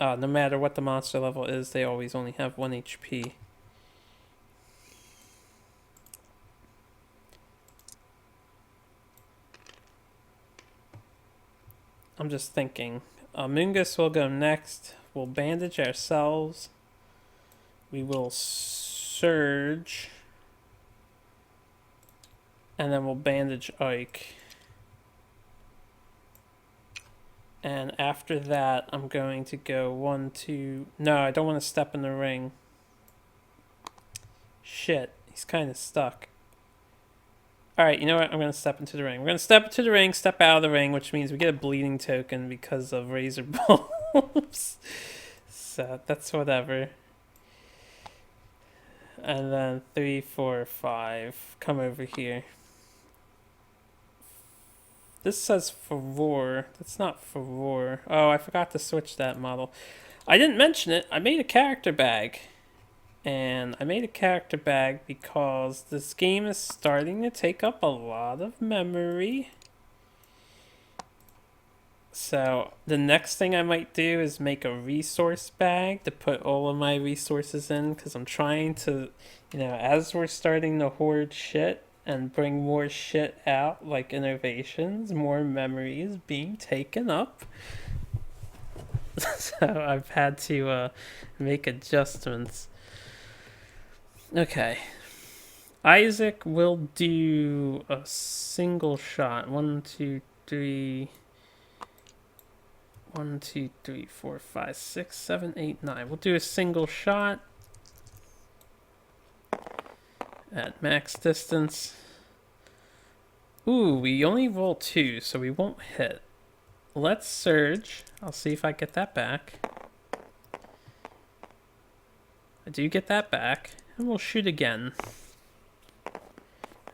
No matter what the monster level is, they always only have 1 HP. I'm just thinking. Amoongus will go next. We'll bandage ourselves. We will surge. And then we'll bandage Ike. And after that, I'm going to go 1, 2... No, I don't want to step in the ring. Shit, he's kind of stuck. Alright, you know what? I'm going to step into the ring. We're going to step into the ring, step out of the ring, which means we get a bleeding token because of Razor Bulbs. So, that's whatever. And then 3, 4, 5. Come over here. This says Furore. That's not Furore. Oh, I forgot to switch that model. I didn't mention it. I made a character bag. And I made a character bag because this game is starting to take up a lot of memory. So the next thing I might do is make a resource bag to put all of my resources in. Because I'm trying to, as we're starting to hoard shit and bring more shit out, like innovations, more memories being taken up. So I've had to make adjustments. Okay. Isaac will do a single shot. 1, 2, 3. 1, 2, 3, 4, 5, 6, 7, 8, 9. We'll do a single shot. At max distance. Ooh, we only roll 2, so we won't hit. Let's surge. I'll see if I get that back. I do get that back. And we'll shoot again.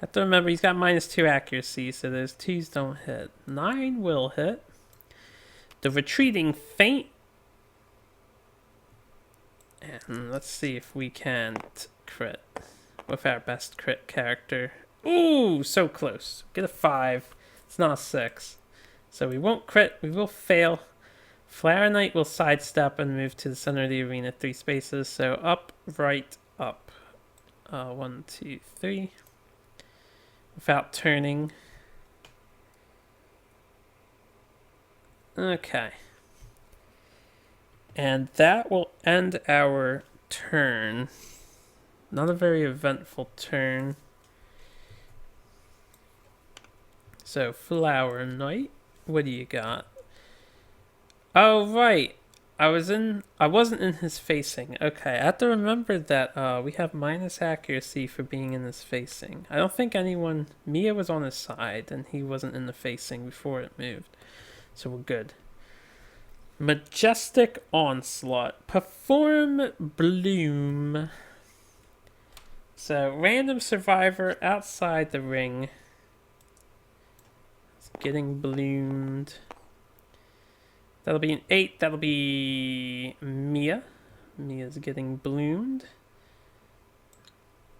Have to remember he's got -2 accuracy, so those 2s don't hit. 9 will hit. The retreating feint. And let's see if we can't crit with our best crit character. Ooh, so close. Get a 5. It's not a 6. So we won't crit, we will fail. Flower Knight will sidestep and move to the center of the arena 3 spaces. So up, right, up. 1, 2, 3. Without turning. Okay. And that will end our turn. Not a very eventful turn. So, Flower Knight, what do you got? Oh, right. I wasn't in his facing. Okay, I have to remember that we have minus accuracy for being in his facing. I don't think Mia was on his side and he wasn't in the facing before it moved. So we're good. Majestic Onslaught. Perform Bloom. So, random survivor outside the ring. It's getting bloomed. That'll be an 8. That'll be Mia. Mia's getting bloomed.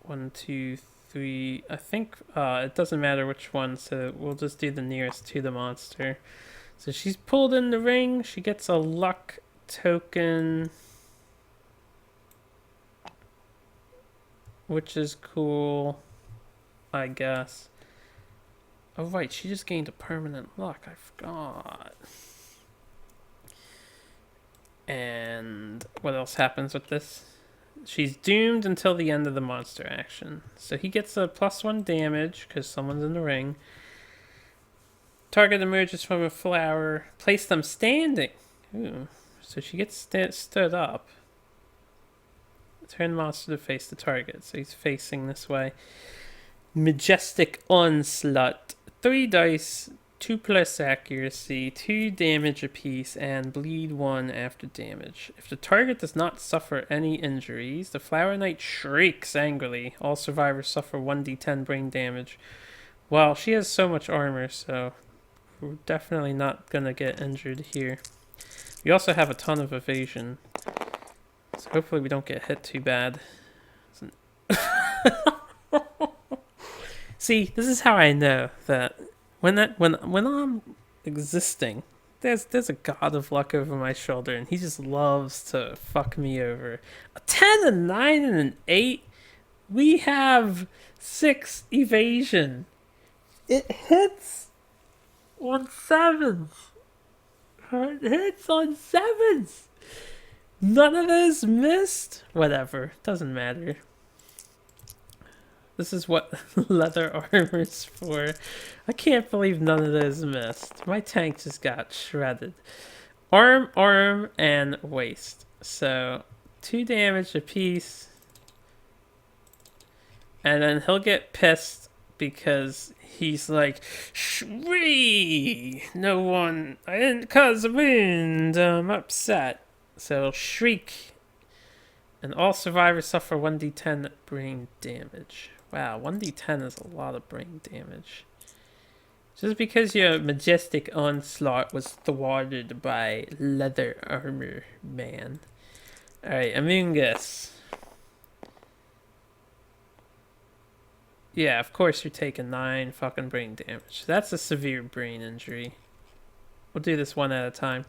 1, 2, 3. I think it doesn't matter which one, so we'll just do the nearest to the monster. So she's pulled in the ring. She gets a luck token, which is cool, I guess. Oh, right. She just gained a permanent luck. I forgot. And what else happens with this? She's doomed until the end of the monster action. So he gets a +1 damage because someone's in the ring. Target emerges from a flower. Place them standing. Ooh. So she gets stood up. Turn the monster to face the target. So he's facing this way. Majestic Onslaught. 3 dice. 2+ accuracy. 2 damage apiece. And bleed 1 after damage. If the target does not suffer any injuries, the Flower Knight shrieks angrily. All survivors suffer 1d10 brain damage. Well, she has so much armor, so we're definitely not gonna get injured here. We also have a ton of evasion, so hopefully we don't get hit too bad. See, this is how I know that when I'm existing, there's a god of luck over my shoulder, and he just loves to fuck me over. A 10, a 9, and an 8. We have 6 evasion. It hits on 7s. It hits on 7s. None of those missed. Whatever. Doesn't matter. This is what leather armor's for. I can't believe none of those missed. My tank just got shredded. Arm, and waist. So, 2 damage apiece. And then he'll get pissed because he's like, shriek! No one, I didn't cause a wound, I'm upset. So he'll shriek, and all survivors suffer 1d10 brain damage. Wow, 1d10 is a lot of brain damage. Just because your Majestic Onslaught was thwarted by leather armor, man. Alright, Amoongus. Yeah, of course you're taking 9 fucking brain damage. That's a severe brain injury. We'll do this one at a time.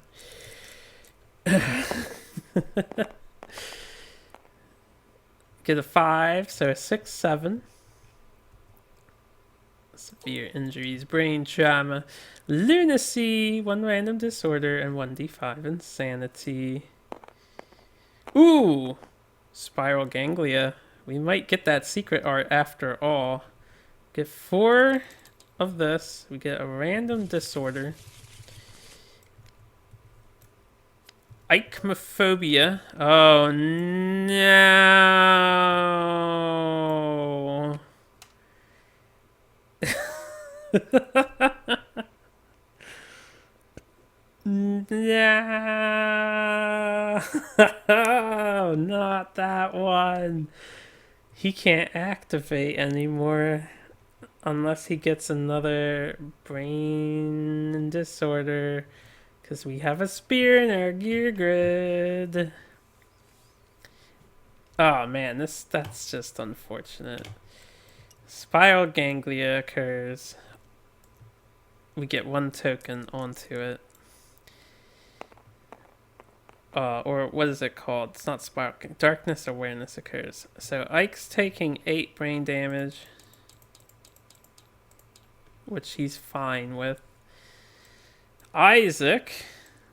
Get a 5, so a 6, 7. Severe injuries, brain trauma, lunacy, 1 random disorder, and 1d5 insanity. Ooh! Spiral ganglia. We might get that secret art after all. Get 4 of this. We get a random disorder. Ichnophobia. Oh no. No. Not that one. He can't activate anymore unless he gets another brain disorder, because we have a spear in our gear grid. Oh man, that's just unfortunate. Spiral ganglia occurs. we get 1 token onto it. Or what is it called? It's not sparking. Darkness awareness occurs. So Ike's taking 8 brain damage, which he's fine with. Isaac,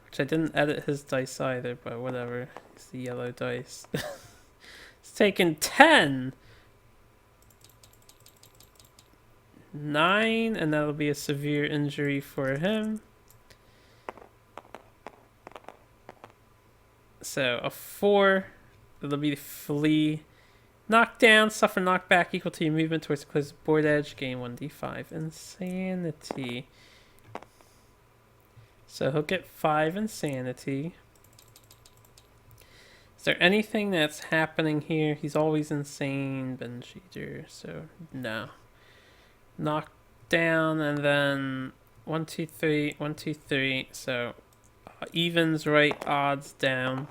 which I didn't edit his dice either, but whatever. It's the yellow dice. He's taking 10. 9, and that'll be a severe injury for him. So a 4, that'll be flee. Knockdown, suffer knockback equal to your movement towards the closest board edge. Gain 1d5 insanity. So he'll get 5 insanity. Is there anything that's happening here? He's always insane, Ben Cheater, so no. Knockdown, and then 1, 2, 3, 1, 2, 3. So evens right, odds down.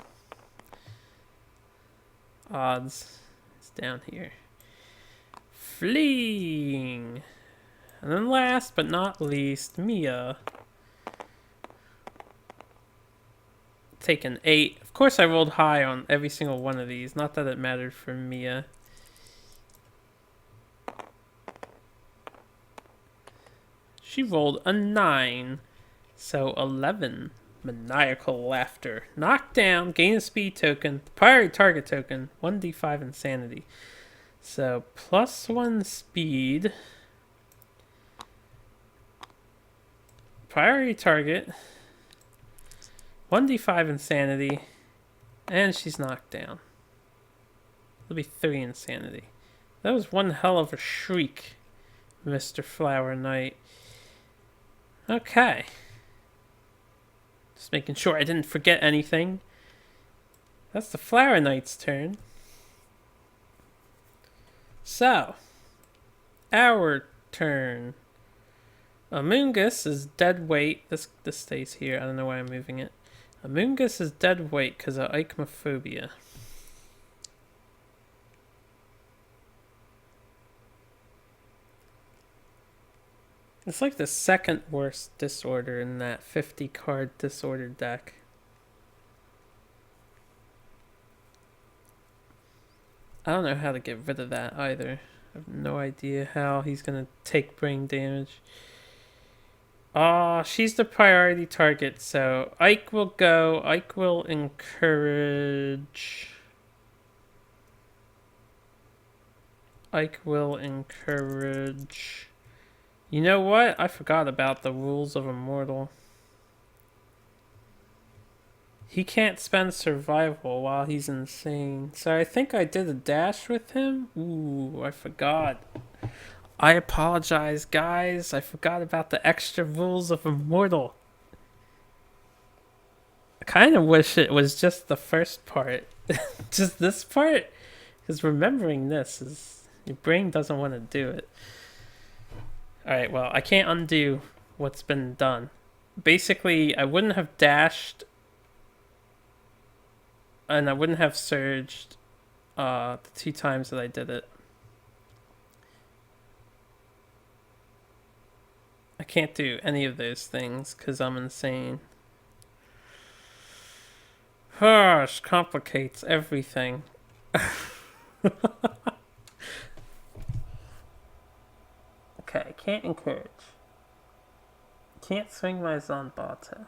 Odds is down here. Fleeing. And then last but not least, Mia. Taking 8. Of course I rolled high on every single one of these. Not that it mattered for Mia. She rolled a 9. So 11. Maniacal laughter. Knockdown. Gain a speed token. Priority target token. 1d5 insanity. So +1 speed. Priority target. 1d5 insanity. And she's knocked down. It'll be 3 insanity. That was one hell of a shriek, Mr. Flower Knight. Okay. Just making sure I didn't forget anything. That's the Flower Knight's turn. So, our turn. Amoongus is dead weight. This stays here. I don't know why I'm moving it. Amoongus is dead weight because of ichnophobia. It's like the second worst disorder in that 50 card disorder deck. I don't know how to get rid of that either. I have no idea how he's gonna take brain damage. She's the priority target, so Ike will go. Ike will encourage. You know what? I forgot about the rules of Immortal. He can't spend survival while he's insane. So I think I did a dash with him. Ooh, I forgot. I apologize, guys. I forgot about the extra rules of Immortal. I kind of wish it was just the first part. Just this part. Because remembering this is... Your brain doesn't want to do it. Alright, well, I can't undo what's been done. Basically, I wouldn't have dashed... And I wouldn't have surged the 2 times that I did it. I can't do any of those things because I'm insane. Gosh, complicates everything. Okay, can't encourage. Can't swing my Zanbato.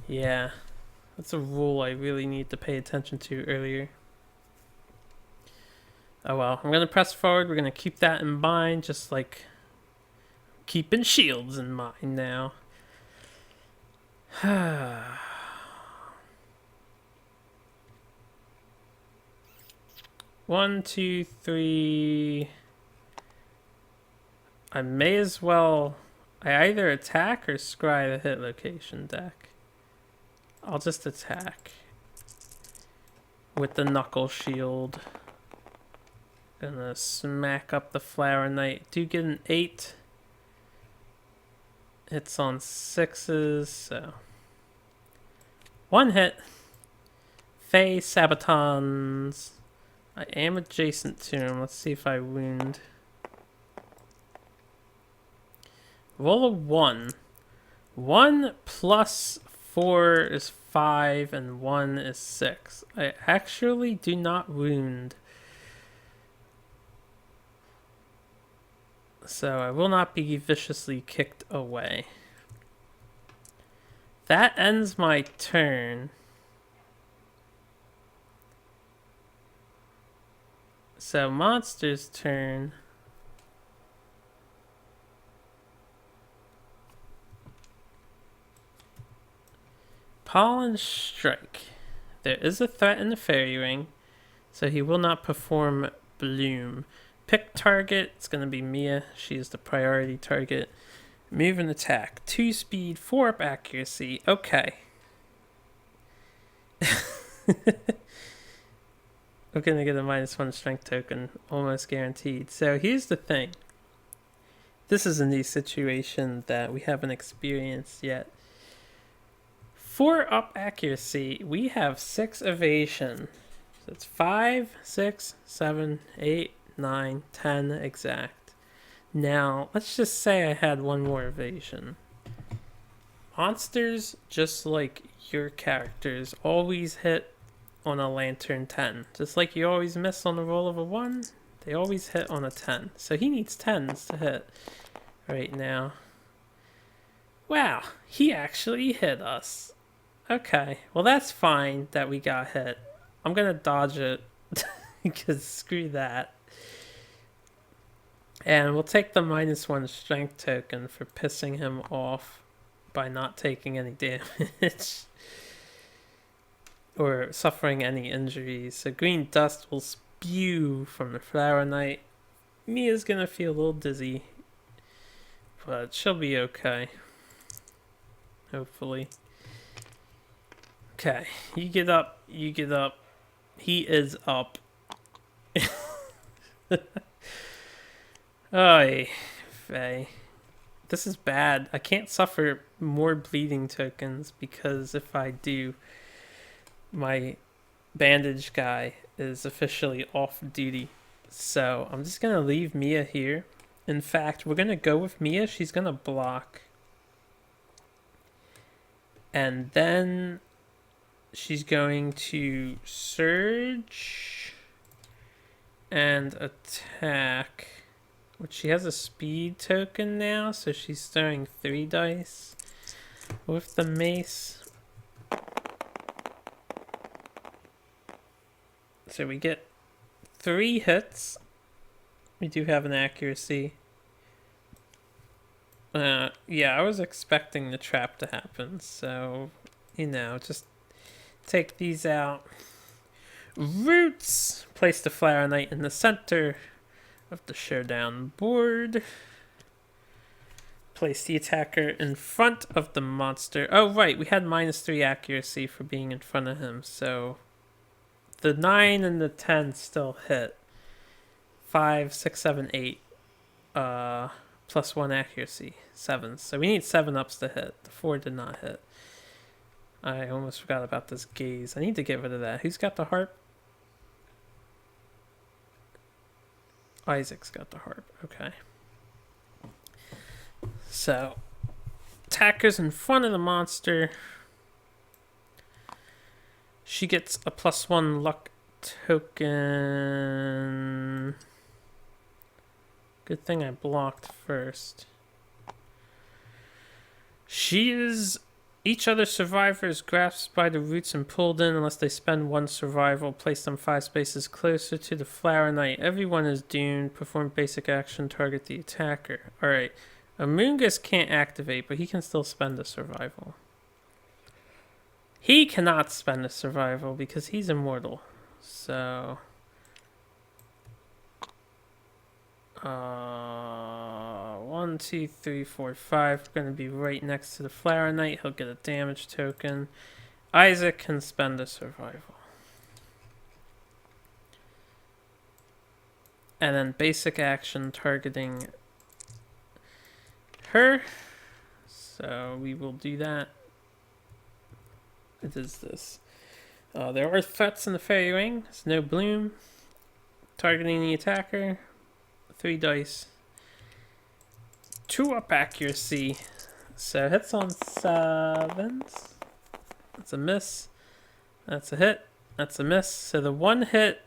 Yeah, that's a rule I really need to pay attention to earlier. Oh well, I'm gonna press forward. We're gonna keep that in mind, just like keeping shields in mind now. 1, 2, 3. I may as well... I either attack or scry the hit location deck. I'll just attack. With the knuckle shield. Gonna smack up the Flower Knight. Do get an 8. Hits on 6s, so 1 hit. Faye Sabatons. I am adjacent to him. Let's see if I wound. Roll a 1. 1 plus 4 is 5 and 1 is 6. I actually do not wound. So I will not be viciously kicked away. That ends my turn. So monster's turn. Pollen Strike. There is a threat in the fairy ring, so he will not perform Bloom. Pick target. It's going to be Mia. She is the priority target. Move and attack. 2 speed, 4 up accuracy. Okay. We're going to get a -1 strength token. Almost guaranteed. So here's the thing. This is a new situation that we haven't experienced yet. 4 up accuracy. We have 6 evasion. So it's 5, 6, 7, 8, 9, 10 exact. Now, let's just say I had 1 more evasion. Monsters, just like your characters, always hit on a lantern 10. Just like you always miss on the roll of a 1, they always hit on a 10. So he needs 10s to hit right now. Wow, he actually hit us. Okay, well that's fine that we got hit. I'm gonna dodge it, because screw that. And we'll take the -1 strength token for pissing him off by not taking any damage. Or suffering any injuries. So green dust will spew from the Flower Knight. Mia's gonna feel a little dizzy, but she'll be okay. Hopefully. Okay, you get up, you get up. He is up. Oy, Faye. This is bad. I can't suffer more bleeding tokens because if I do, my bandage guy is officially off duty. So I'm just going to leave Mia here. In fact, we're going to go with Mia. She's going to block. And then she's going to surge and attack. Which she has a speed token now, so she's throwing 3 dice with the mace. So we get 3 hits. We do have an accuracy. Yeah, I was expecting the trap to happen, so, you know, just take these out. Roots! Place the Flower Knight in the center of the Showdown board. Place the attacker in front of the monster. Oh, right, we had -3 accuracy for being in front of him, so the 9 and the 10 still hit. 5, 6, 7, 8. Plus 1 accuracy. 7. So we need 7 ups to hit. The 4 did not hit. I almost forgot about this gaze. I need to get rid of that. Who's got the harp? Isaac's got the harp. Okay. So, attacker's in front of the monster. She gets a +1 luck token. Good thing I blocked first. She is... Each other survivor is grasped by the roots and pulled in unless they spend 1 survival. Place them 5 spaces closer to the Flower Knight. Everyone is doomed. Perform basic action. Target the attacker. Alright. Amoongus can't activate, but he can still spend a survival. He cannot spend a survival because he's immortal. So... 1, 2, 3, 4, 5. We're going to be right next to the Flower Knight. He'll get a damage token. Isaac can spend a survival. And then basic action targeting her. So we will do that. It is this. There are threats in the fairy ring. It's no bloom. Targeting the attacker. 3 dice. 2 up accuracy. So hits on 7s. That's a miss. That's a hit. That's a miss. So the one hit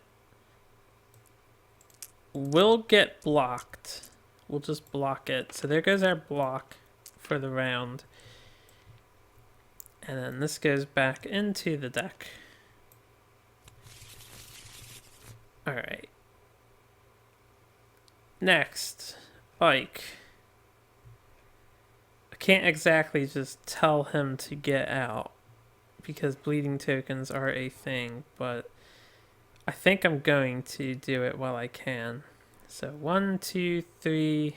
will get blocked. We'll just block it. So there goes our block for the round. And then this goes back into the deck. Alright. Next, Ike. I can't exactly just tell him to get out because bleeding tokens are a thing, but I think I'm going to do it while I can. So 1, 2, 3.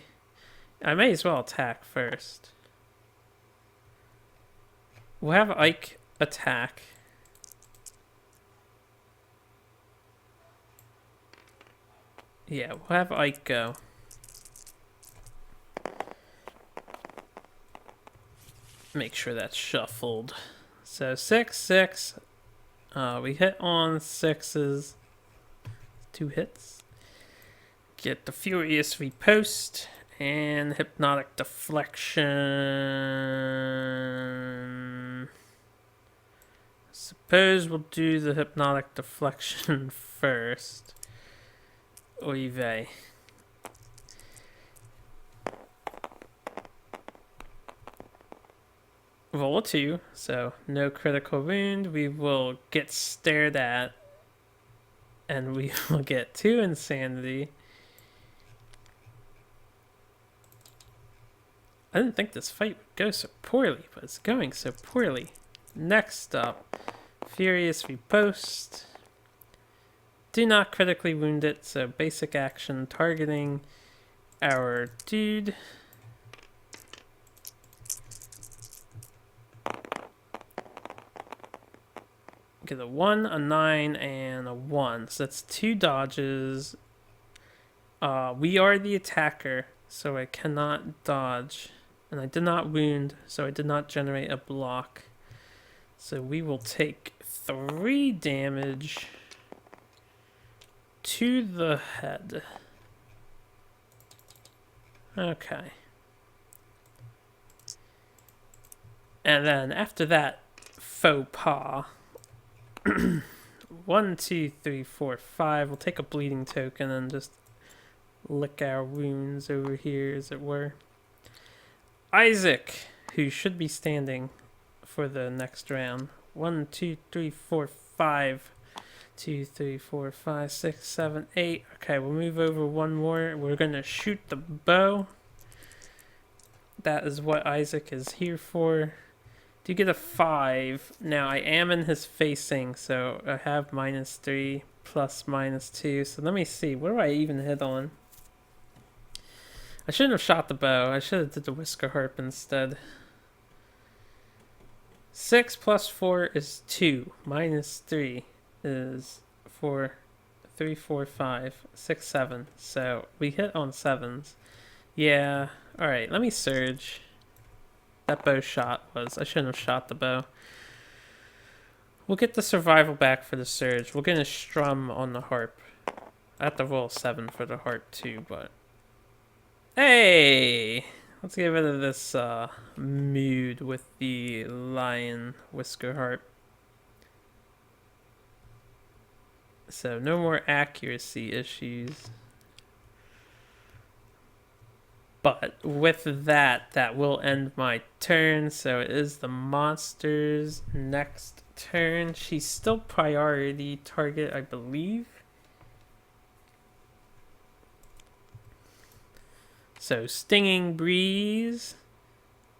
I may as well attack first. We'll have Ike attack. Yeah, we'll have Ike go. Make sure that's shuffled. So 6, 6. We hit on 6s. 2 hits. Get the Furious Riposte and Hypnotic Deflection. Suppose we'll do the Hypnotic Deflection first. Oy vey. Roll a 2, so no critical wound. We will get stared at, and we will get 2 insanity. I didn't think this fight would go so poorly, but it's going so poorly. Next up, Furious Riposte. Do not critically wound it, so basic action targeting our dude. Get a 1, a 9, and a 1. So that's 2 dodges. We are the attacker, so I cannot dodge. And I did not wound, so I did not generate a block. So we will take 3 damage to the head. Okay. And then after that, faux pas. 1, 2, 3, 4, 5. We'll take a bleeding token and just lick our wounds over here, as it were. Isaac, who should be standing for the next round. 1, 2, 3, 4, 5. 2, 3, 4, 5, 6, 7, 8. Okay, we'll move over 1 more. We're going to shoot the bow. That is what Isaac is here for. Do get a 5. Now, I am in his facing, so I have -3 plus -2. So let me see. What do I even hit on? I shouldn't have shot the bow. I should have did the Whisker Harp instead. 6 plus 4 is 2. -3 is 4, 3, 4, 5, 6, 7. So we hit on 7s. Yeah. Alright, let me surge. That bow shot was... I shouldn't have shot the bow. We'll get the survival back for the surge. We're going to strum on the harp. I have to roll 7 for the harp too, but... Hey! Let's get rid of this mood with the lion whisker harp. So no more accuracy issues. But with that, that will end my turn. So it is the monster's next turn. She's still priority target, I believe. So Stinging Breeze.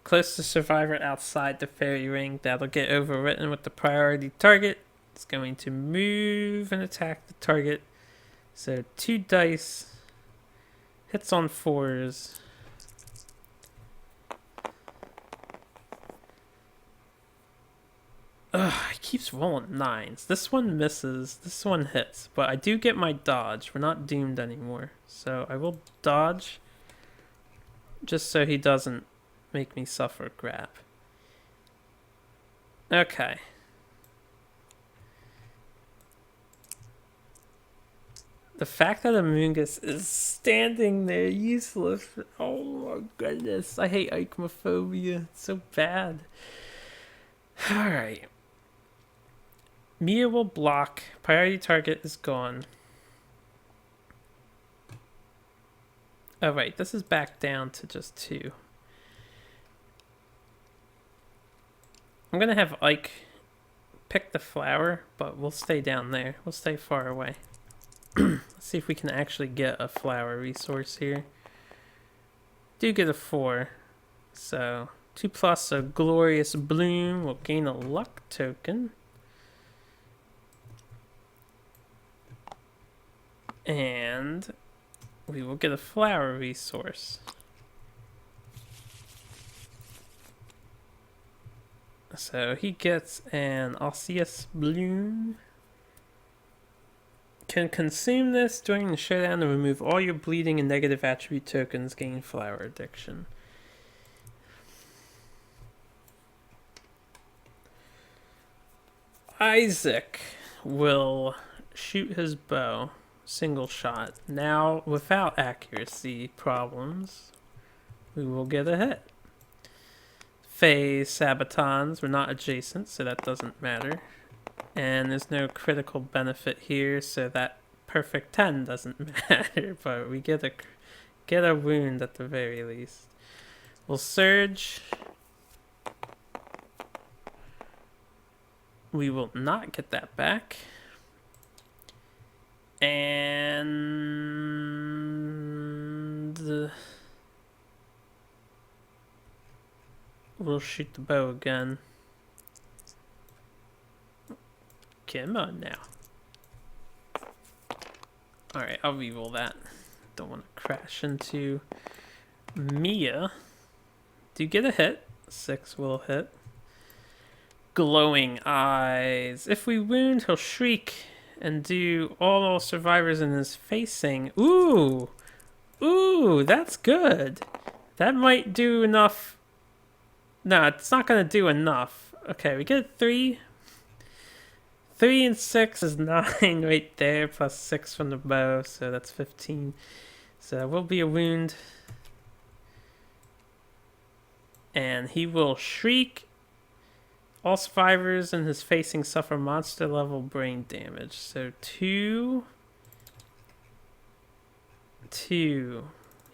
Close to survivor outside the fairy ring. That'll get overwritten with the priority target. It's going to move and attack the target. So 2 dice. Hits on 4s. Ugh, it keeps rolling 9s. This one misses. This one hits. But I do get my dodge. We're not doomed anymore. So I will dodge. Just so he doesn't make me suffer grab. Okay. The fact that Amoongus is standing there useless. Oh my goodness. I hate Ichmophobia. It's so bad. Alright. Mia will block. Priority target is gone. Oh wait, this is back down to just 2. I'm gonna have Ike pick the flower, but we'll stay down there. We'll stay far away. Let's see if we can actually get a flower resource here. Do get a 4. So 2 plus a glorious bloom will gain a luck token. And we will get a flower resource. So he gets an osseous bloom. Can consume this during the showdown to remove all your bleeding and negative attribute tokens. Gain flower addiction. Isaac will shoot his bow. Single shot. Now, without accuracy problems, we will get a hit. Phase Sabatons. We're not adjacent, so that doesn't matter. And there's no critical benefit here, so that perfect 10 doesn't matter, but we get a wound at the very least. We'll surge. We will not get that back. And we'll shoot the bow again. Come on now. Alright, I'll reroll that. Don't want to crash into Mia. Do you get a hit? 6 will hit. Glowing eyes. If we wound, he'll shriek and do all survivors in his facing. Ooh! Ooh, that's good. That might do enough. No, it's not going to do enough. Okay, we get 3. 3 and 6 is 9 right there, plus 6 from the bow, so that's 15. So there will be a wound. And he will shriek. All survivors in his facing suffer monster level brain damage. So 2. He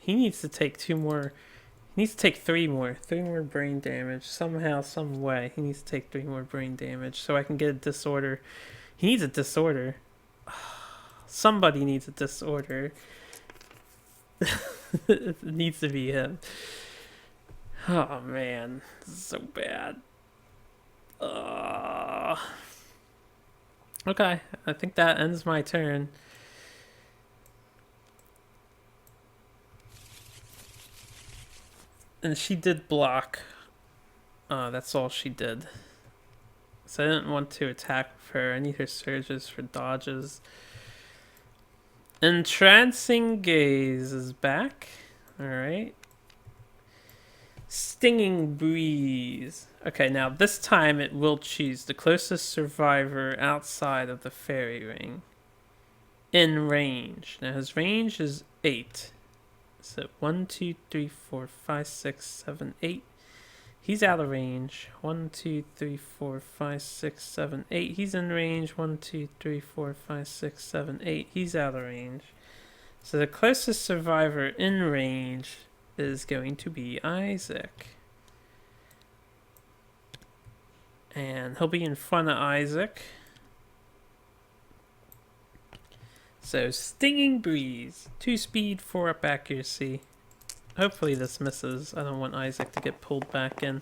needs to take 2 more. He needs to take 3 more. 3 more brain damage. Somehow, some way. He needs to take 3 more brain damage so I can get a disorder. He needs a disorder. Somebody needs a disorder. It needs to be him. Oh man, this is so bad. Okay, I think that ends my turn. And she did block. That's all she did. So I didn't want to attack her. I need her surges for dodges. Entrancing Gaze is back. Alright. Stinging Breeze. Okay, now this time it will choose the closest survivor outside of the fairy ring. In range. Now his range is 8. So 1, 2, 3, 4, 5, 6, 7, 8. He's out of range. 1, 2, 3, 4, 5, 6, 7, 8. He's in range. 1, 2, 3, 4, 5, 6, 7, 8. He's out of range. So the closest survivor in range is going to be Isaac. And he'll be in front of Isaac. So Stinging Breeze. 2 speed, 4 up accuracy. Hopefully this misses. I don't want Isaac to get pulled back in.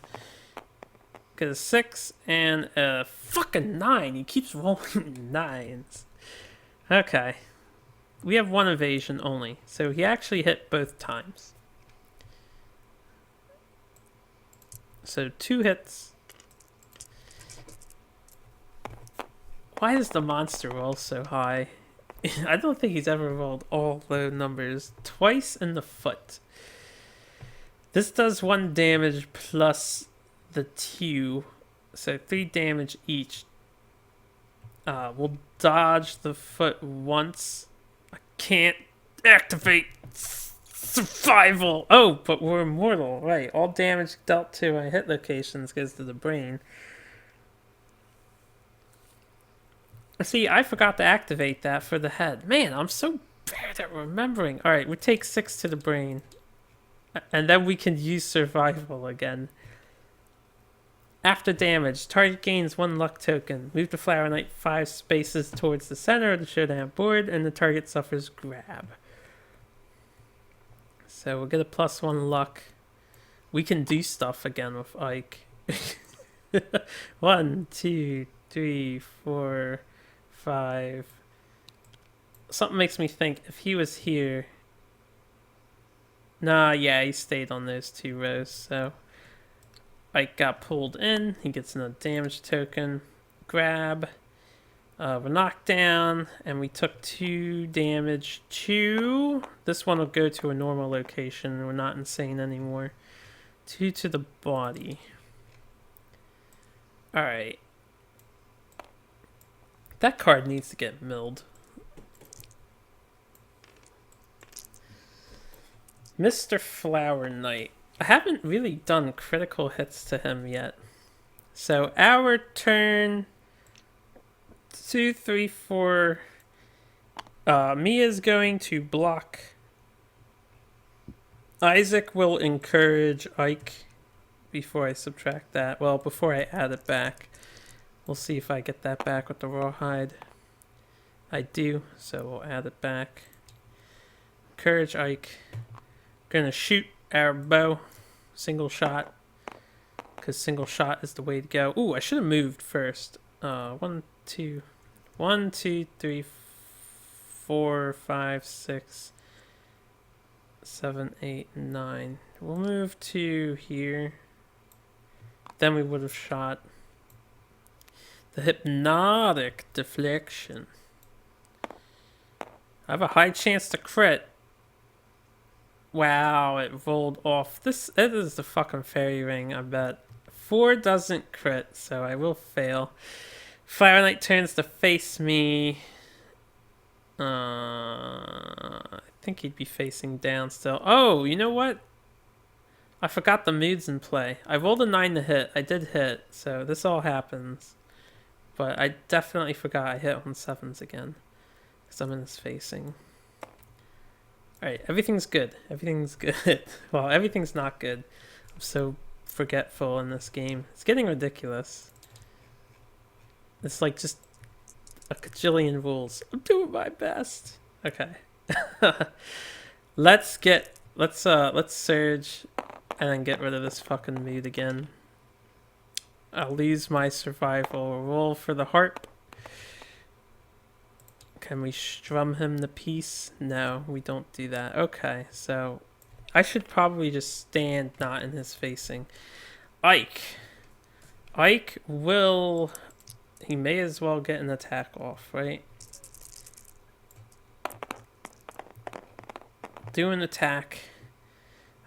Get a 6 and a fucking 9. He keeps rolling 9s. Okay. We have 1 evasion only. So he actually hit both times. So 2 hits. Why does the monster roll so high? I don't think he's ever rolled all low numbers. Twice in the foot. This does 1 damage plus the 2, so 3 damage each. We'll dodge the foot once. I can't activate survival. Oh, but we're immortal, right? All damage dealt to my hit locations goes to the brain. See, I forgot to activate that for the head. Man, I'm so bad at remembering. Alright, we take 6 to the brain. And then we can use survival again. After damage, target gains 1 luck token. Move the Flower Knight 5 spaces towards the center of the Showdown board, and the target suffers grab. So we'll get a +1 luck. We can do stuff again with Ike. 1, 2, 3, 4, 5. Something makes me think if he was here. Nah, yeah, he stayed on those 2 rows, so Ike got pulled in. He gets another damage token. Grab. We're knocked down, and we took 2 damage. 2. This one will go to a normal location. We're not insane anymore. 2 to the body. Alright. That card needs to get milled. Mr. Flower Knight. I haven't really done critical hits to him yet. So our turn 2, 3, 4. Mia's going to block. Isaac will encourage Ike before I subtract that. Well, before I add it back. We'll see if I get that back with the rawhide. I do, so we'll add it back. Encourage Ike. Gonna shoot our bow. Single shot. Because single shot is the way to go. Ooh, I should have moved first. 1, 2, 3, 4, 5, 6, 7, 8, 9. We'll move to here. Then we would have shot. The hypnotic deflection. I have a high chance to crit. Wow, it rolled off. It is the fucking fairy ring, I bet. 4 doesn't crit, so I will fail. Flower Knight turns to face me. I think he'd be facing down still. Oh, you know what? I forgot the mood's in play. I rolled a 9 to hit. I did hit, so this all happens. But I definitely forgot I hit on 7s again. Because I'm in his facing. Alright, everything's good. Everything's good. Well, everything's not good. I'm so forgetful in this game. It's getting ridiculous. It's like just a cajillion rules. I'm doing my best. Okay. Let's surge and then get rid of this fucking mood again. I'll lose my survival. Roll for the harp. Can we strum him to peace? No, we don't do that. Okay, so I should probably just stand not in his facing. Ike. Ike will... He may as well get an attack off, right? Do an attack.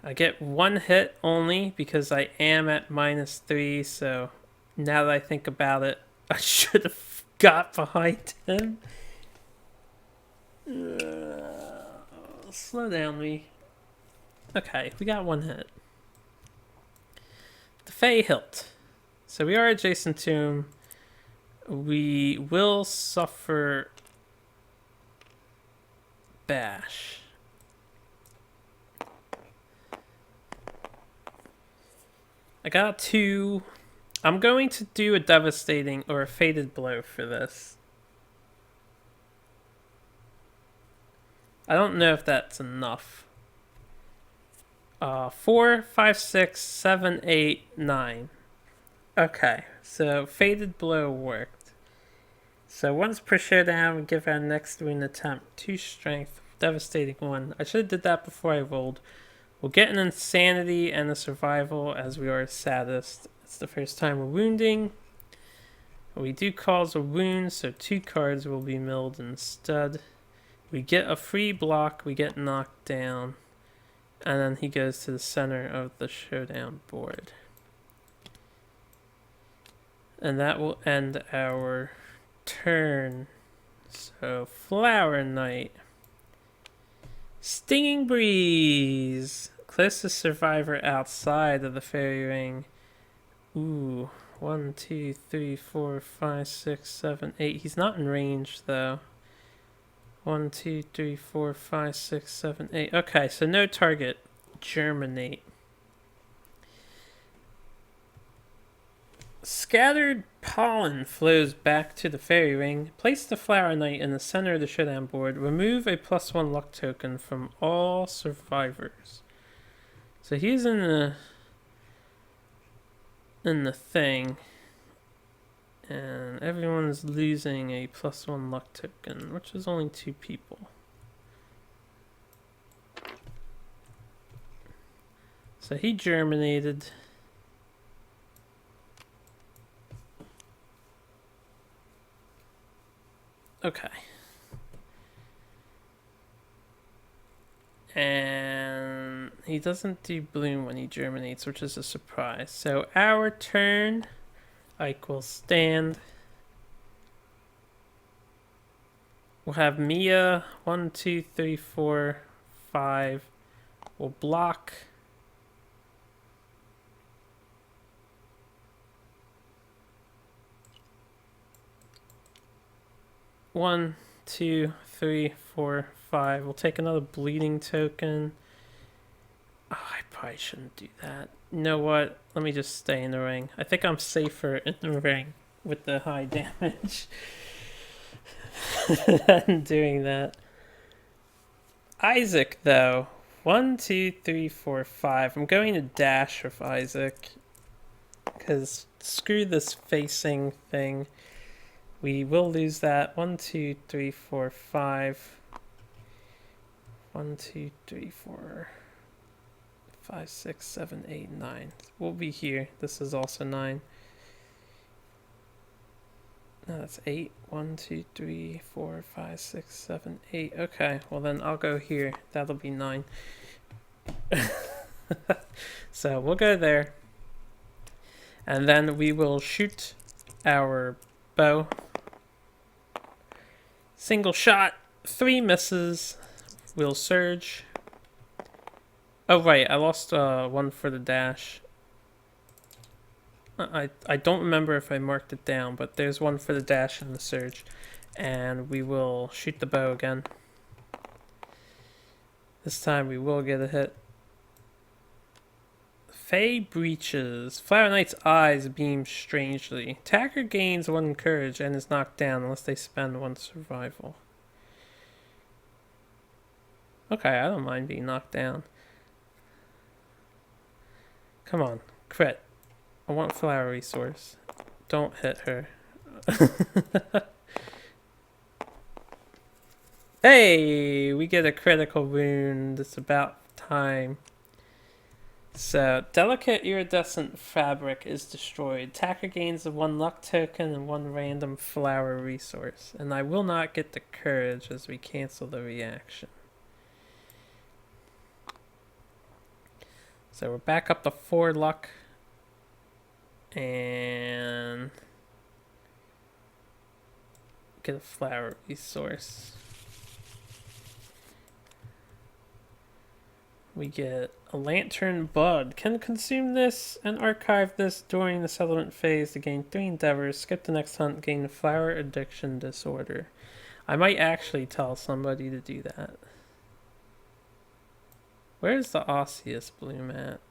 I get 1 hit only because I am at -3, so now that I think about it, I should have got behind him. Slow down me. Okay, we got 1 hit. The Fey Hilt. So we are adjacent to him. We will suffer bash. I got 2. I'm going to do a devastating or a fated blow for this. I don't know if that's enough. 4, 5, 6, 7, 8, 9. Okay, so fated blow worked. So once per showdown, we give our next win attempt 2 strength, devastating 1. I should have did that before I rolled. We'll get an insanity and a survival as we are saddest. It's the first time we're wounding. We do cause a wound, so 2 cards will be milled instead. We get a free block, we get knocked down. And then he goes to the center of the showdown board. And that will end our turn. So, Flower Knight. Stinging Breeze. Closest survivor outside of the fairy ring. Ooh. 1, 2, 3, 4, 5, 6, 7, 8. He's not in range, though. 1, 2, 3, 4, 5, 6, 7, 8. Okay, so no target. Germinate. Scattered pollen flows back to the fairy ring. Place the Flower Knight in the center of the showdown board. Remove a +1 luck token from all survivors. So he's in the thing. And everyone's losing a +1 luck token, which is only 2 people. So he germinated. Okay. And he doesn't do bloom when he germinates, which is a surprise. So our turn. Ike will stand. We'll have Mia. 1, 2, 3, 4, 5. We'll block. One, 2, 3, 4, 5. We'll take another bleeding token. Oh, I probably shouldn't do that. You know what? Let me just stay in the ring. I think I'm safer in the ring with the high damage than doing that. Isaac, though. 1, 2, 3, 4, 5. I'm going to dash with Isaac. Because screw this facing thing. We will lose that. 1, 2, 3, 4, 5. 1, 2, 3, 4, 5, 6, 7, 8, 9. We'll be here. This is also 9. No, that's 8. 1, 2, 3, 4, 5, 6, 7, 8. Okay, well then I'll go here. That'll be 9. So we'll go there. And then we will shoot our bow. Single shot. 3 misses. We'll surge. Oh, right. I lost 1 for the dash. I don't remember if I marked it down, but there's 1 for the dash and the surge. And we will shoot the bow again. This time we will get a hit. Fey breaches. Flower Knight's eyes beam strangely. Attacker gains 1 courage and is knocked down unless they spend 1 survival. Okay, I don't mind being knocked down. Come on, crit. I want flower resource. Don't hit her. Hey, we get a critical wound. It's about time. So, delicate iridescent fabric is destroyed. Attacker gains 1 luck token and 1 random flower resource. And I will not get the courage as we cancel the reaction. So we're back up to 4 luck. And get a flower resource. We get a lantern bud. Can consume this and archive this during the settlement phase to gain 3 endeavors. Skip the next hunt, gain the flower addiction disorder. I might actually tell somebody to do that. Where's the osseous bloom at?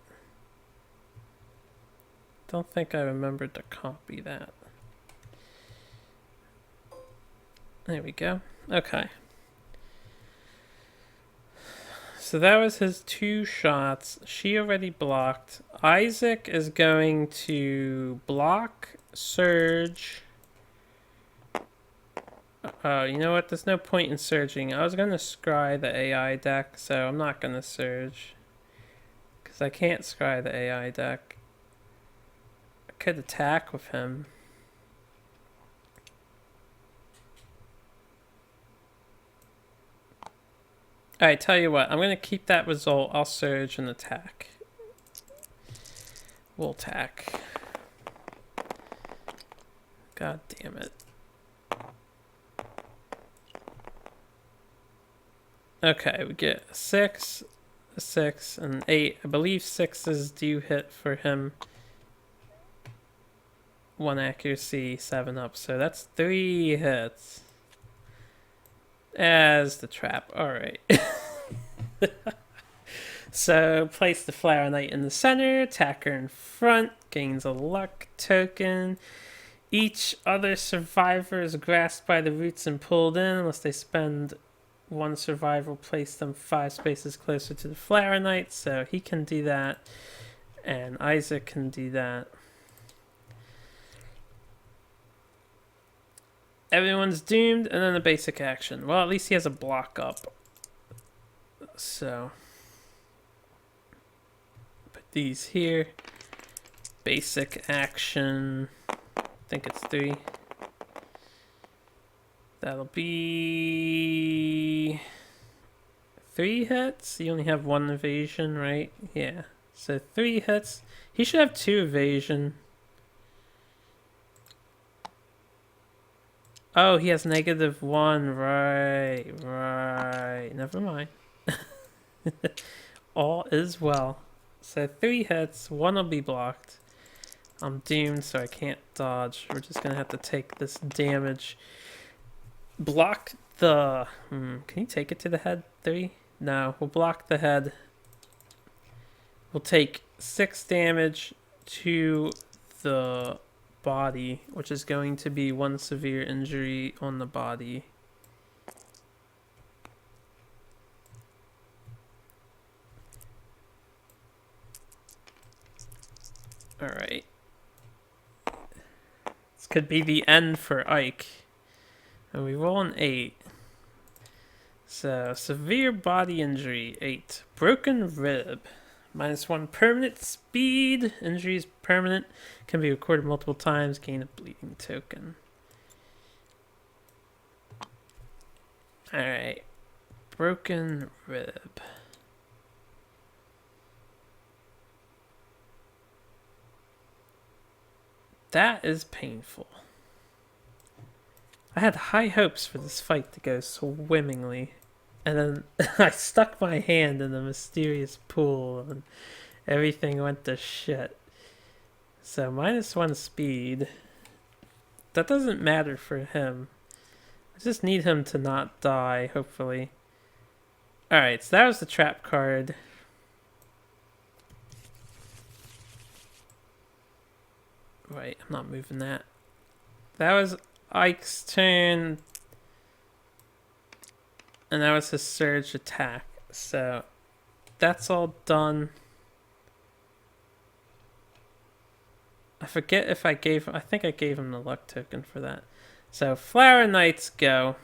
Don't think I remembered to copy that. There we go. Okay. So that was his 2 shots. She already blocked. Isaac is going to block, surge. You know what? There's no point in surging. I was going to scry the AI deck, so I'm not going to surge. Because I can't scry the AI deck. I could attack with him. Alright, tell you what. I'm going to keep that result. I'll surge and attack. We'll attack. God damn it. Okay, we get a 6, a 6, and an 8. I believe 6s do hit for him. 1 accuracy, 7 up. So that's 3 hits. As the trap. Alright. So, place the Flower Knight in the center, attacker in front, gains a luck token. Each other survivor is grasped by the roots and pulled in unless they spend 1 survivor, place them 5 spaces closer to the Flower Knight, so he can do that, and Isaac can do that. Everyone's doomed, and then a basic action. Well, at least he has a block up. So, put these here. Basic action. I think it's 3. That'll be 3 hits. You only have 1 evasion, right? Yeah. So 3 hits. He should have 2 evasion. Oh, he has -1. Right. Never mind. All is well. So 3 hits. 1 will be blocked. I'm doomed, so I can't dodge. We're just going to have to take this damage. Block the... can you take it to the head? 3? No, we'll block the head. We'll take 6 damage to the body, which is going to be 1 severe injury on the body. Alright. This could be the end for Ike. And we roll an 8. So, severe body injury, 8. Broken rib, -1 permanent speed. Injury is permanent. Can be recorded multiple times. Gain a bleeding token. Alright. Broken rib. That is painful. I had high hopes for this fight to go swimmingly, and then I stuck my hand in the mysterious pool and everything went to shit. So -1 speed. That doesn't matter for him. I just need him to not die, hopefully. Alright, so that was the trap card. Right, I'm not moving that. That was Ike's turn, and that was his surge attack. So that's all done. I forget if I gave... I think I gave him the luck token for that. So Flower Knights go.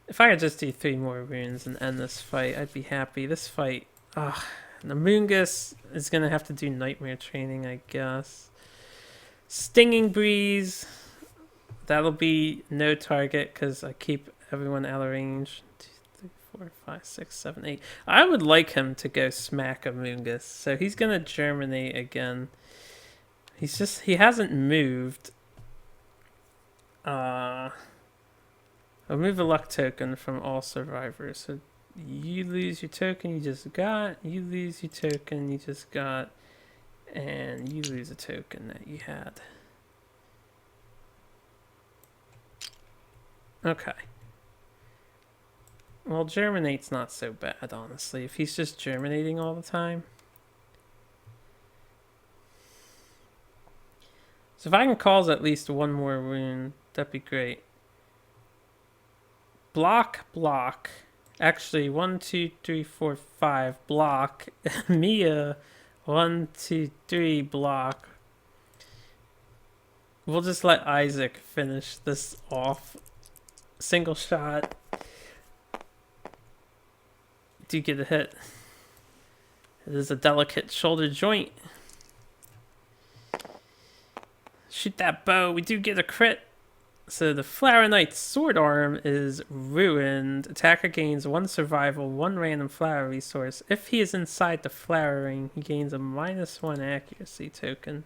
If I could just do 3 more runes and end this fight, I'd be happy. This fight... Namungus is going to have to do nightmare training, I guess. Stinging Breeze. That'll be no target because I keep everyone out of range. 2, 3, 4, 5, 6, 7, 8. I would like him to go smack Amoongus. So he's going to germinate again. He hasn't moved. I'll move a luck token from all survivors. So you lose your token you just got. You lose your token you just got. And you lose a token that you had. Okay. Well, germinate's not so bad, honestly. If he's just germinating all the time. So if I can cause at least 1 more wound, that'd be great. Block, block. Actually, 1, 2, 3, 4, 5. Block. Mia. 1, 2, 3, block. We'll just let Isaac finish this off. Single shot. Do get a hit. It is a delicate shoulder joint. Shoot that bow. We do get a crit. So the Flower Knight's sword arm is ruined. Attacker gains 1 survival, 1 random flower resource. If he is inside the flower ring, he gains a -1 accuracy token.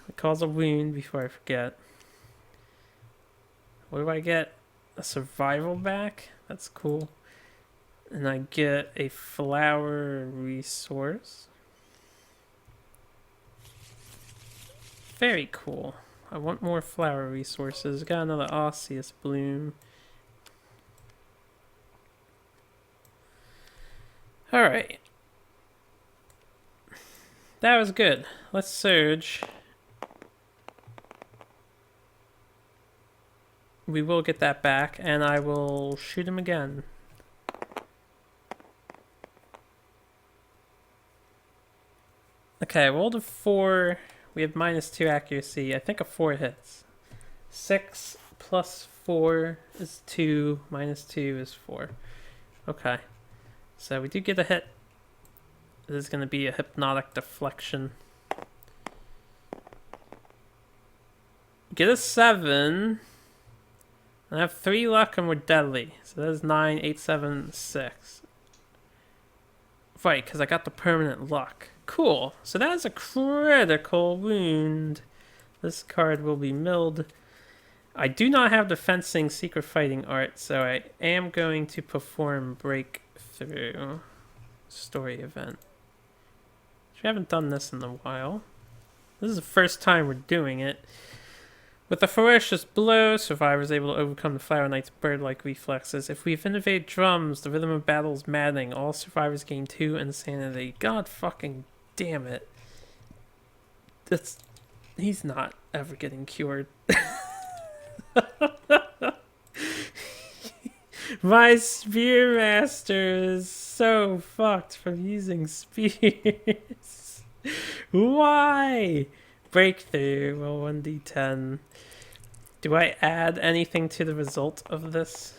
It causes a wound before I forget. What do I get? A survival back? That's cool. And I get a flower resource. Very cool. I want more flower resources. Got another osseous bloom. Alright. That was good. Let's surge. We will get that back, and I will shoot him again. Okay, I rolled a 4. We have -2 accuracy. I think a 4 hits. 6 plus 4 is 2. -2 is 4. Okay. So we do get a hit. This is going to be a hypnotic deflection. Get a 7. I have 3 luck and we're deadly. So that's 9, 8, 7, 6. Right, because I got the permanent luck. Cool. So that is a critical wound. This card will be milled. I do not have the fencing secret fighting art, so I am going to perform breakthrough story event. We haven't done this in a while. This is the first time we're doing it. With a ferocious blow, survivor is able to overcome the Flower Knight's bird-like reflexes. If we've innovated drums, the rhythm of battle is maddening. All survivors gain 2 insanity. God fucking damn it. He's not ever getting cured. My Spearmaster is so fucked from using spears. Why? Breakthrough. Roll 1d10. Do I add anything to the result of this?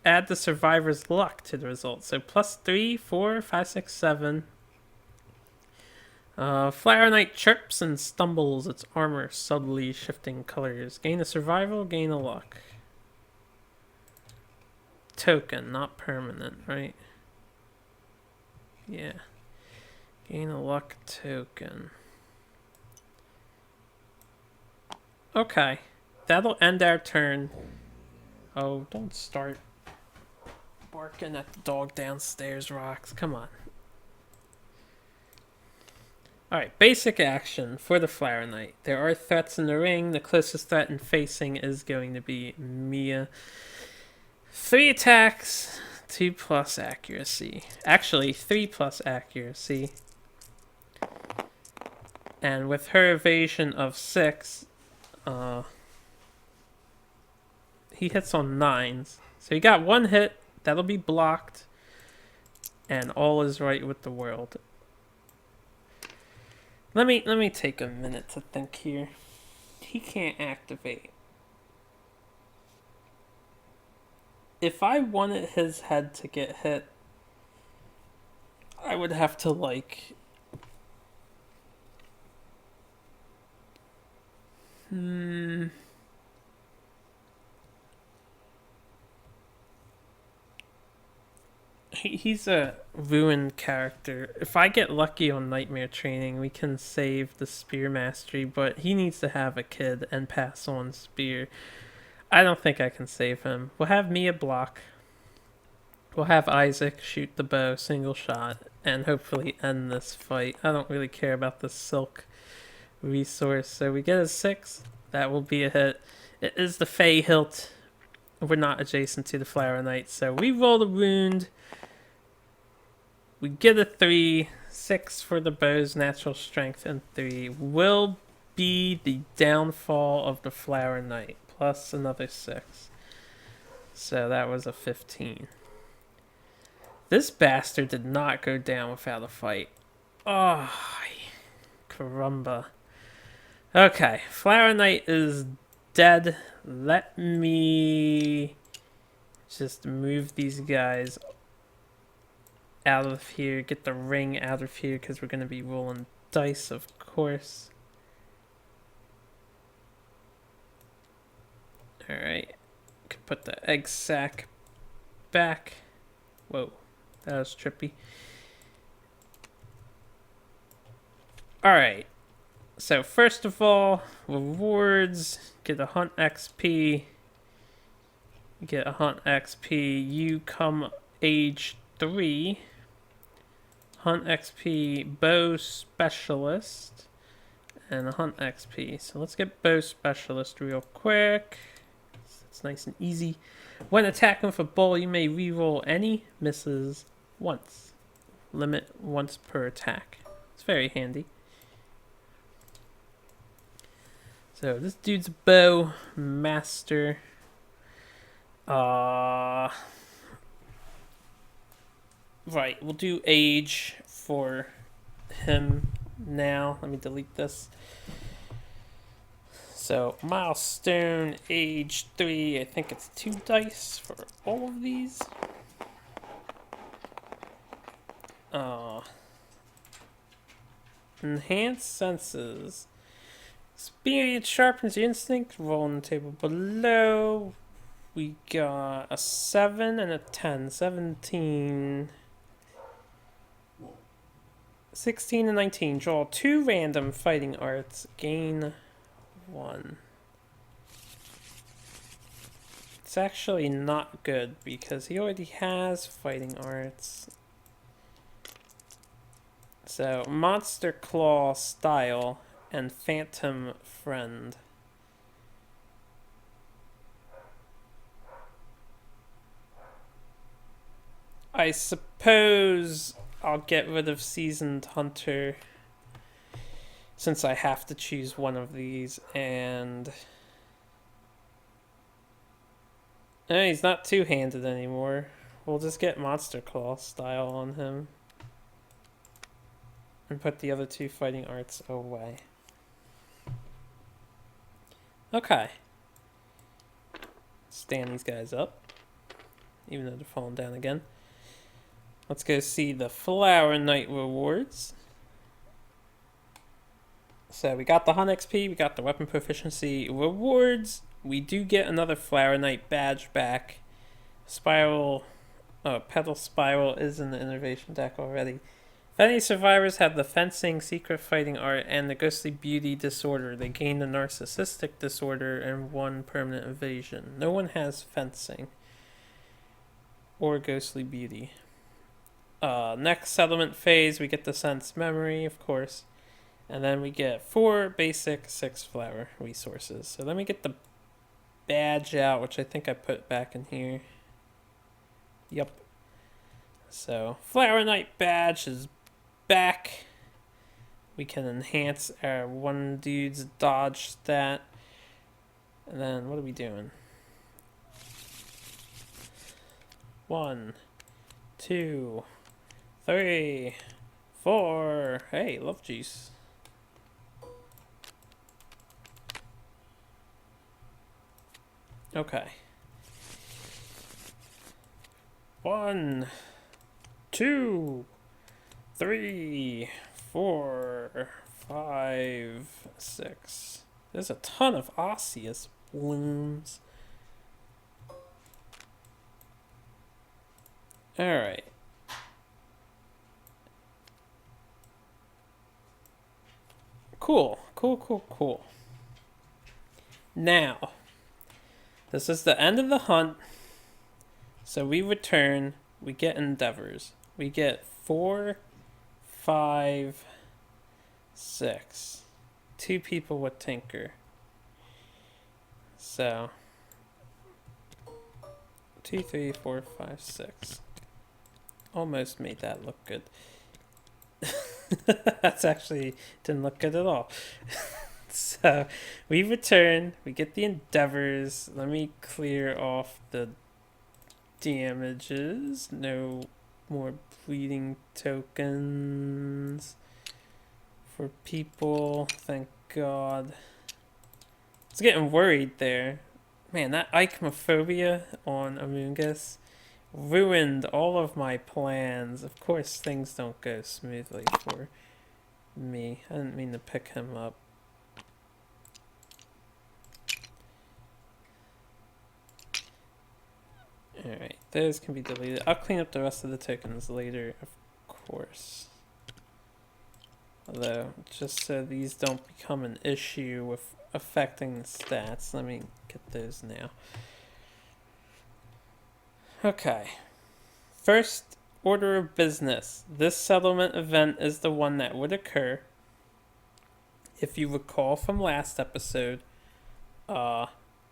Add the survivor's luck to the result. So +3, 4, 5, 6, 7. Flower Knight chirps and stumbles, its armor subtly shifting colors. Gain a survival, gain a luck. Token, not permanent, right? Yeah. Gain a luck token. Okay. That'll end our turn. Oh, don't start barking at the dog downstairs, Rocks. Come on. Alright, basic action for the Flower Knight. There are threats in the ring. The closest threat in facing is going to be Mia. 3 attacks, 2+ accuracy. Actually, 3+ accuracy. And with her evasion of 6, he hits on 9s. So he got 1 hit. That'll be blocked. And all is right with the world. Let me take a minute to think here. He can't activate. If I wanted his head to get hit, I would have to like... He's a ruined character. If I get lucky on Nightmare Training, we can save the Spear Mastery, but he needs to have a kid and pass on Spear. I don't think I can save him. We'll have Mia block. We'll have Isaac shoot the bow, single shot, and hopefully end this fight. I don't really care about the silk resource, so we get a 6. That will be a hit. It is the Fey Hilt. We're not adjacent to the Flower Knight, so we roll the wound. We get a 3, 6 for the bow's natural strength, and 3 will be the downfall of the Flower Knight, plus another 6. So that was a 15. This bastard did not go down without a fight. Oh, caramba. Okay, Flower Knight is dead. Let me just move these guys out of here, get the ring out of here, because we're going to be rolling dice, of course. And we're going to Alright. Could put the egg sack back. Whoa, that was trippy. Alright. So first of all, rewards. Get a hunt XP. Get a hunt XP. You come age 3. Hunt XP, bow specialist, and a hunt XP. So let's get bow specialist real quick. It's nice and easy. When attacking with a bow, you may reroll any misses once. Limit once per attack. It's very handy. So this dude's a bow master. Right, we'll do age for him now. Let me delete this. So, milestone, age 3. I think it's 2 dice for all of these. Enhanced senses. Experience sharpens your instinct. Roll on the table below. We got a 7 and a 10. 17. 16 and 19. Draw 2 random fighting arts. Gain 1. It's actually not good because he already has fighting arts. So, Monster Claw Style and Phantom Friend. I suppose I'll get rid of Seasoned Hunter since I have to choose one of these, and he's not two-handed anymore. We'll just get Monster Claw Style on him and put the other 2 fighting arts away. Okay. Stand these guys up, even though they're falling down again. Let's go see the Flower Knight rewards. So we got the Hunt XP, we got the Weapon Proficiency rewards. We do get another Flower Knight badge back. Spiral, Petal Spiral is in the Innovation deck already. If any survivors have the Fencing, Secret Fighting Art, and the Ghostly Beauty disorder, they gain the Narcissistic disorder and 1 permanent evasion. No one has Fencing or Ghostly Beauty. Next settlement phase, we get the Sense Memory, of course. And then we get 4 basic 6 flower resources. So let me get the badge out, which I think I put back in here. Yep. So, Flower Knight badge is back. We can enhance our one dude's dodge stat. And then, what are we doing? 1, 2, 3, 4. Hey, love juice. Okay. 1, 2, 3, 4, 5, 6. There's a ton of osseous blooms. Alright. Cool. Now, this is the end of the hunt. So we return, we get endeavors. We get 4, 5, 6. 2 people with Tinker. So 2, 3, 4, 5, 6. Almost made that look good. That's actually didn't look good at all. So we return, we get the endeavors. Let me clear off the damages. No more bleeding tokens for people. Thank God. I was getting worried there. Man, that ichnophobia on Amoongus ruined all of my plans. Of course, things don't go smoothly for me. I didn't mean to pick him up. Alright, those can be deleted. I'll clean up the rest of the tokens later, of course. Although, just so these don't become an issue with affecting the stats, let me get those now. Okay. First order of business. This settlement event is the one that would occur. If you recall from last episode,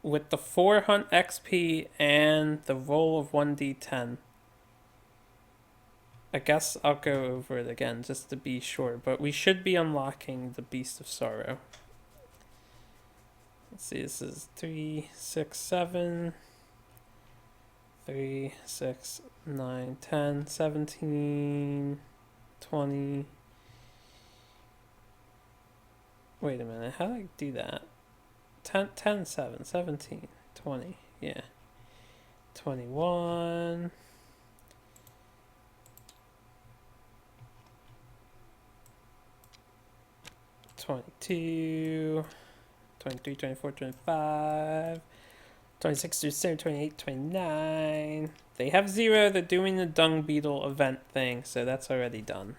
with the 4 hunt XP and the roll of 1d10. I guess I'll go over it again just to be sure, but we should be unlocking the Beast of Sorrow. Let's see, this is 3, 6, 7, 3, 6, 9, 10, 17, 20. Wait a minute, how do I do that? 10, 7, 17, 20, yeah. 21. 22, 23, 24, 25, 26, 27, 28, 29. They have 0. They're doing the Dung Beetle event thing, so that's already done.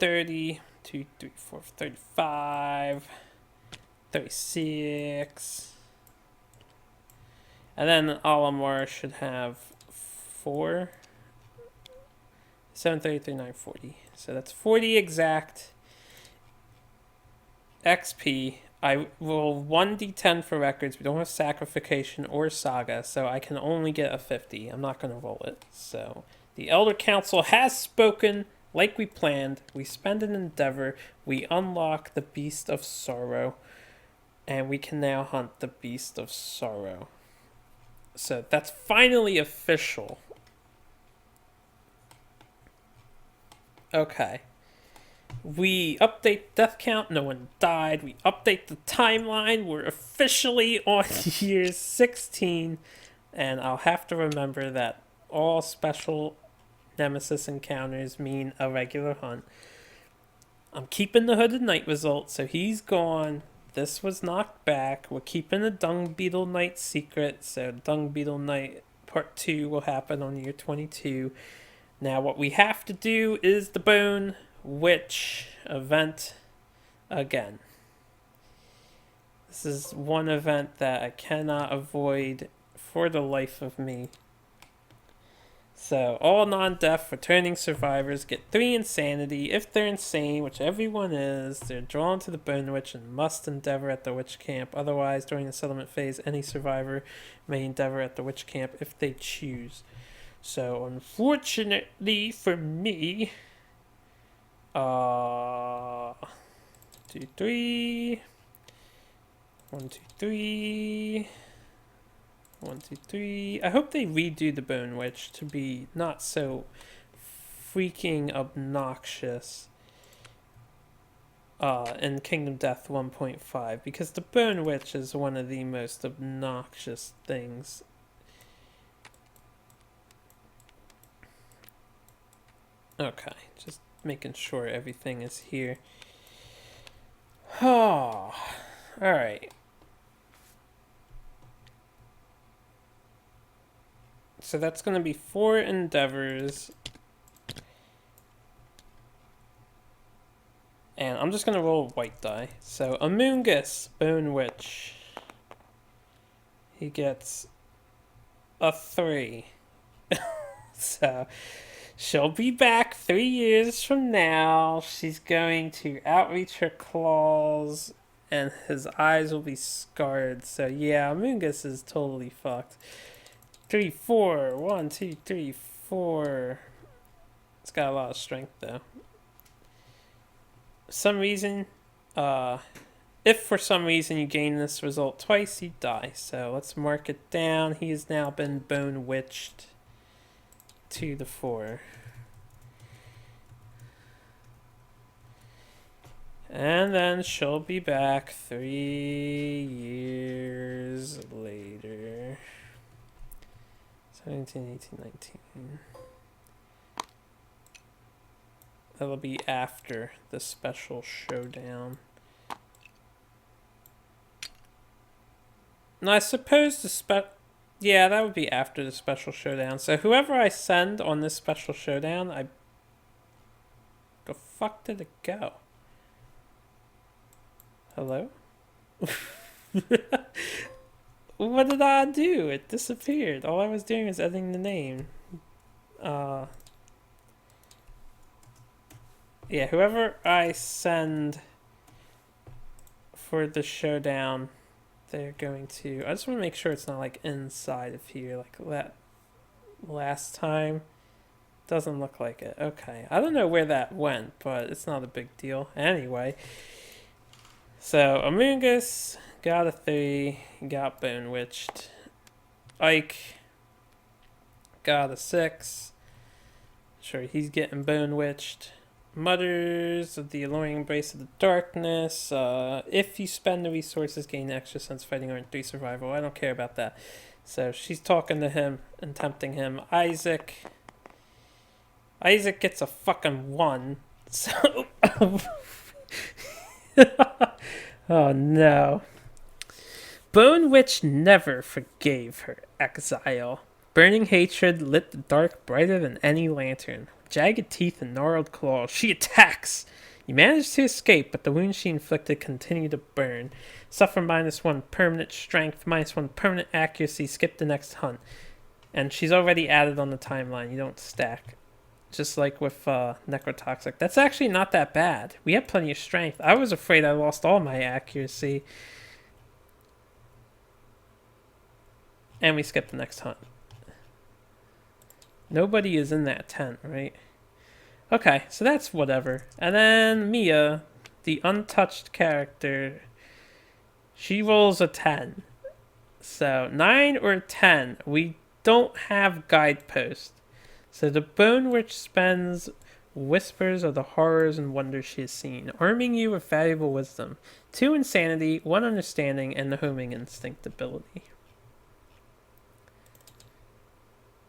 $30, 2, 3, 4, 35, 36. And then Olimar should have 4. 733, 940. So that's 40 exact XP. I roll 1d10 for records. We don't have sacrification or saga, so I can only get a 50. I'm not going to roll it. So the Elder Council has spoken like we planned. We spend an endeavor. We unlock the Beast of Sorrow. And we can now hunt the Beast of Sorrow. So that's finally official. Okay. We update death count. No one died. We update the timeline. We're officially on year 16. And I'll have to remember that all special nemesis encounters mean a regular hunt. I'm keeping the Hooded Knight result, so he's gone. This was knocked back. We're keeping the Dung Beetle Knight secret, so Dung Beetle Knight Part 2 will happen on year 22. Now what we have to do is the Bone Witch event again. This is one event that I cannot avoid for the life of me. So all non-deaf returning survivors get 3 insanity. If they're insane, which everyone is, they're drawn to the Bone Witch and must endeavor at the witch camp. Otherwise, during the settlement phase, any survivor may endeavor at the witch camp if they choose. So unfortunately for me, 2, 3, 1, 2, 3. 1, 2, 3. I hope they redo the Bone Witch to be not so freaking obnoxious in Kingdom Death 1.5, because the Bone Witch is one of the most obnoxious things. Okay, just making sure everything is here. Oh, alright. So that's going to be 4 endeavors. And I'm just going to roll a white die. So Amoongus, Bone Witch. He gets a 3. So she'll be back 3 years from now. She's going to outreach her claws and his eyes will be scarred. So yeah, Amoongus is totally fucked. 3, 4. 1, 2, 3, 4. It's got a lot of strength though. For some reason, if for some reason you gain this result twice, you die. So let's mark it down. He has now been Bone Witched to the 4. And then she'll be back 3 years later. 17, 18, 19. That'll be after the special showdown. No, I suppose yeah, that would be after the special showdown. So whoever I send on this special showdown, the fuck did it go? Hello? What did I do? It disappeared. All I was doing was editing the name. Yeah, whoever I send for the showdown, they're going to. I just want to make sure it's not like inside of here, like that last time. Doesn't look like it. Okay, I don't know where that went, but it's not a big deal. Anyway, so Amoongus got a 3, got Bone Witched. Ike got a 6. Sure, he's getting Bone Witched. Mutters of the Alluring Embrace of the Darkness. If you spend the resources, gain extra sense fighting or 3 survival. I don't care about that. So she's talking to him and tempting him. Isaac gets a fucking 1. So. Oh no. Bone Witch never forgave her exile. Burning hatred lit the dark brighter than any lantern. With jagged teeth and gnarled claws, she attacks! You manage to escape, but the wounds she inflicted continue to burn. Suffer -1 permanent strength, -1 permanent accuracy, skip the next hunt. And she's already added on the timeline, you don't stack. Just like with Necrotoxic. That's actually not that bad. We have plenty of strength. I was afraid I lost all my accuracy. And we skip the next hunt. Nobody is in that tent, right? Okay, so that's whatever. And then Mia, the untouched character, she rolls a 10. So 9 or 10. We don't have guideposts. So the Bone Witch spends whispers of the horrors and wonders she has seen, arming you with valuable wisdom, 2 insanity, 1 understanding, and the homing instinct ability.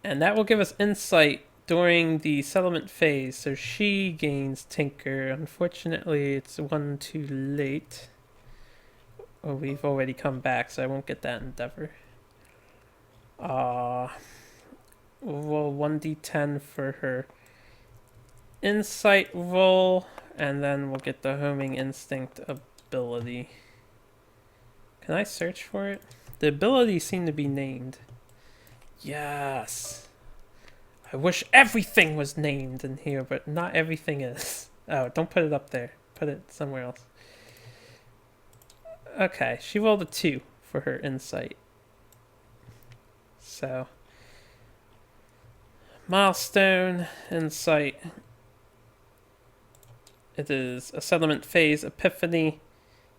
And that will give us insight during the settlement phase, so she gains Tinker. Unfortunately, it's 1 too late. Oh, we've already come back, so I won't get that endeavor. Well, 1d10 for her insight roll, and then we'll get the homing instinct ability. Can I search for it? The abilities seem to be named. Yes. I wish everything was named in here, but not everything is. Oh, don't put it up there. Put it somewhere else. Okay, she rolled a 2 for her insight. So, milestone, insight. It is a settlement phase, epiphany.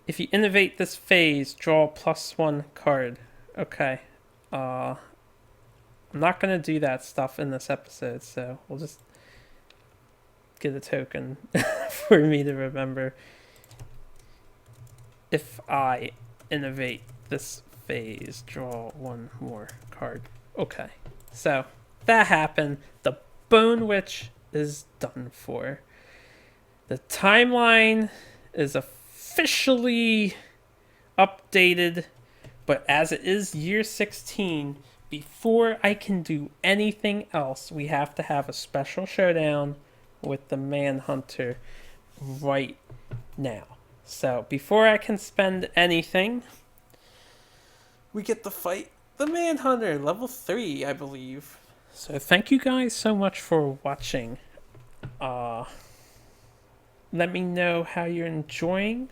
If you innovate this phase, draw +1 card. Okay. I'm not going to do that stuff in this episode, so we'll just get a token for me to remember. If I innovate this phase, draw 1 more card. Okay, so that happened. The Bone Witch is done for. The timeline is officially updated, but as it is year 16, before I can do anything else, we have to have a special showdown with the Manhunter right now. So before I can spend anything, we get to fight the Manhunter, level 3, I believe. So thank you guys so much for watching. Let me know how you're enjoying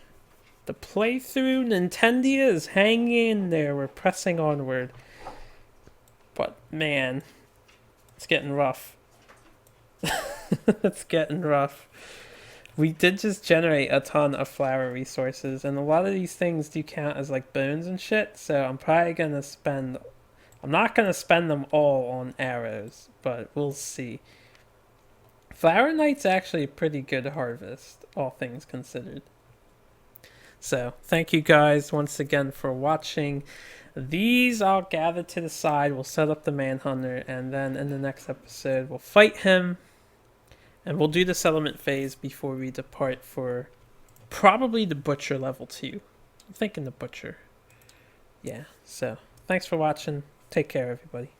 the playthrough. Nintendia is hanging in there. We're pressing onward. But man, it's getting rough. It's getting rough. We did just generate a ton of flower resources, and a lot of these things do count as like bones and shit, so I'm probably gonna spend... I'm not gonna spend them all on arrows, but we'll see. Flower Knight's actually a pretty good harvest, all things considered. So, thank you guys once again for watching. These I'll gather to the side, we'll set up the Manhunter, and then in the next episode we'll fight him. And we'll do the settlement phase before we depart for probably the Butcher level 2. I'm thinking the Butcher. yeah. So thanks for watching. Take care, everybody.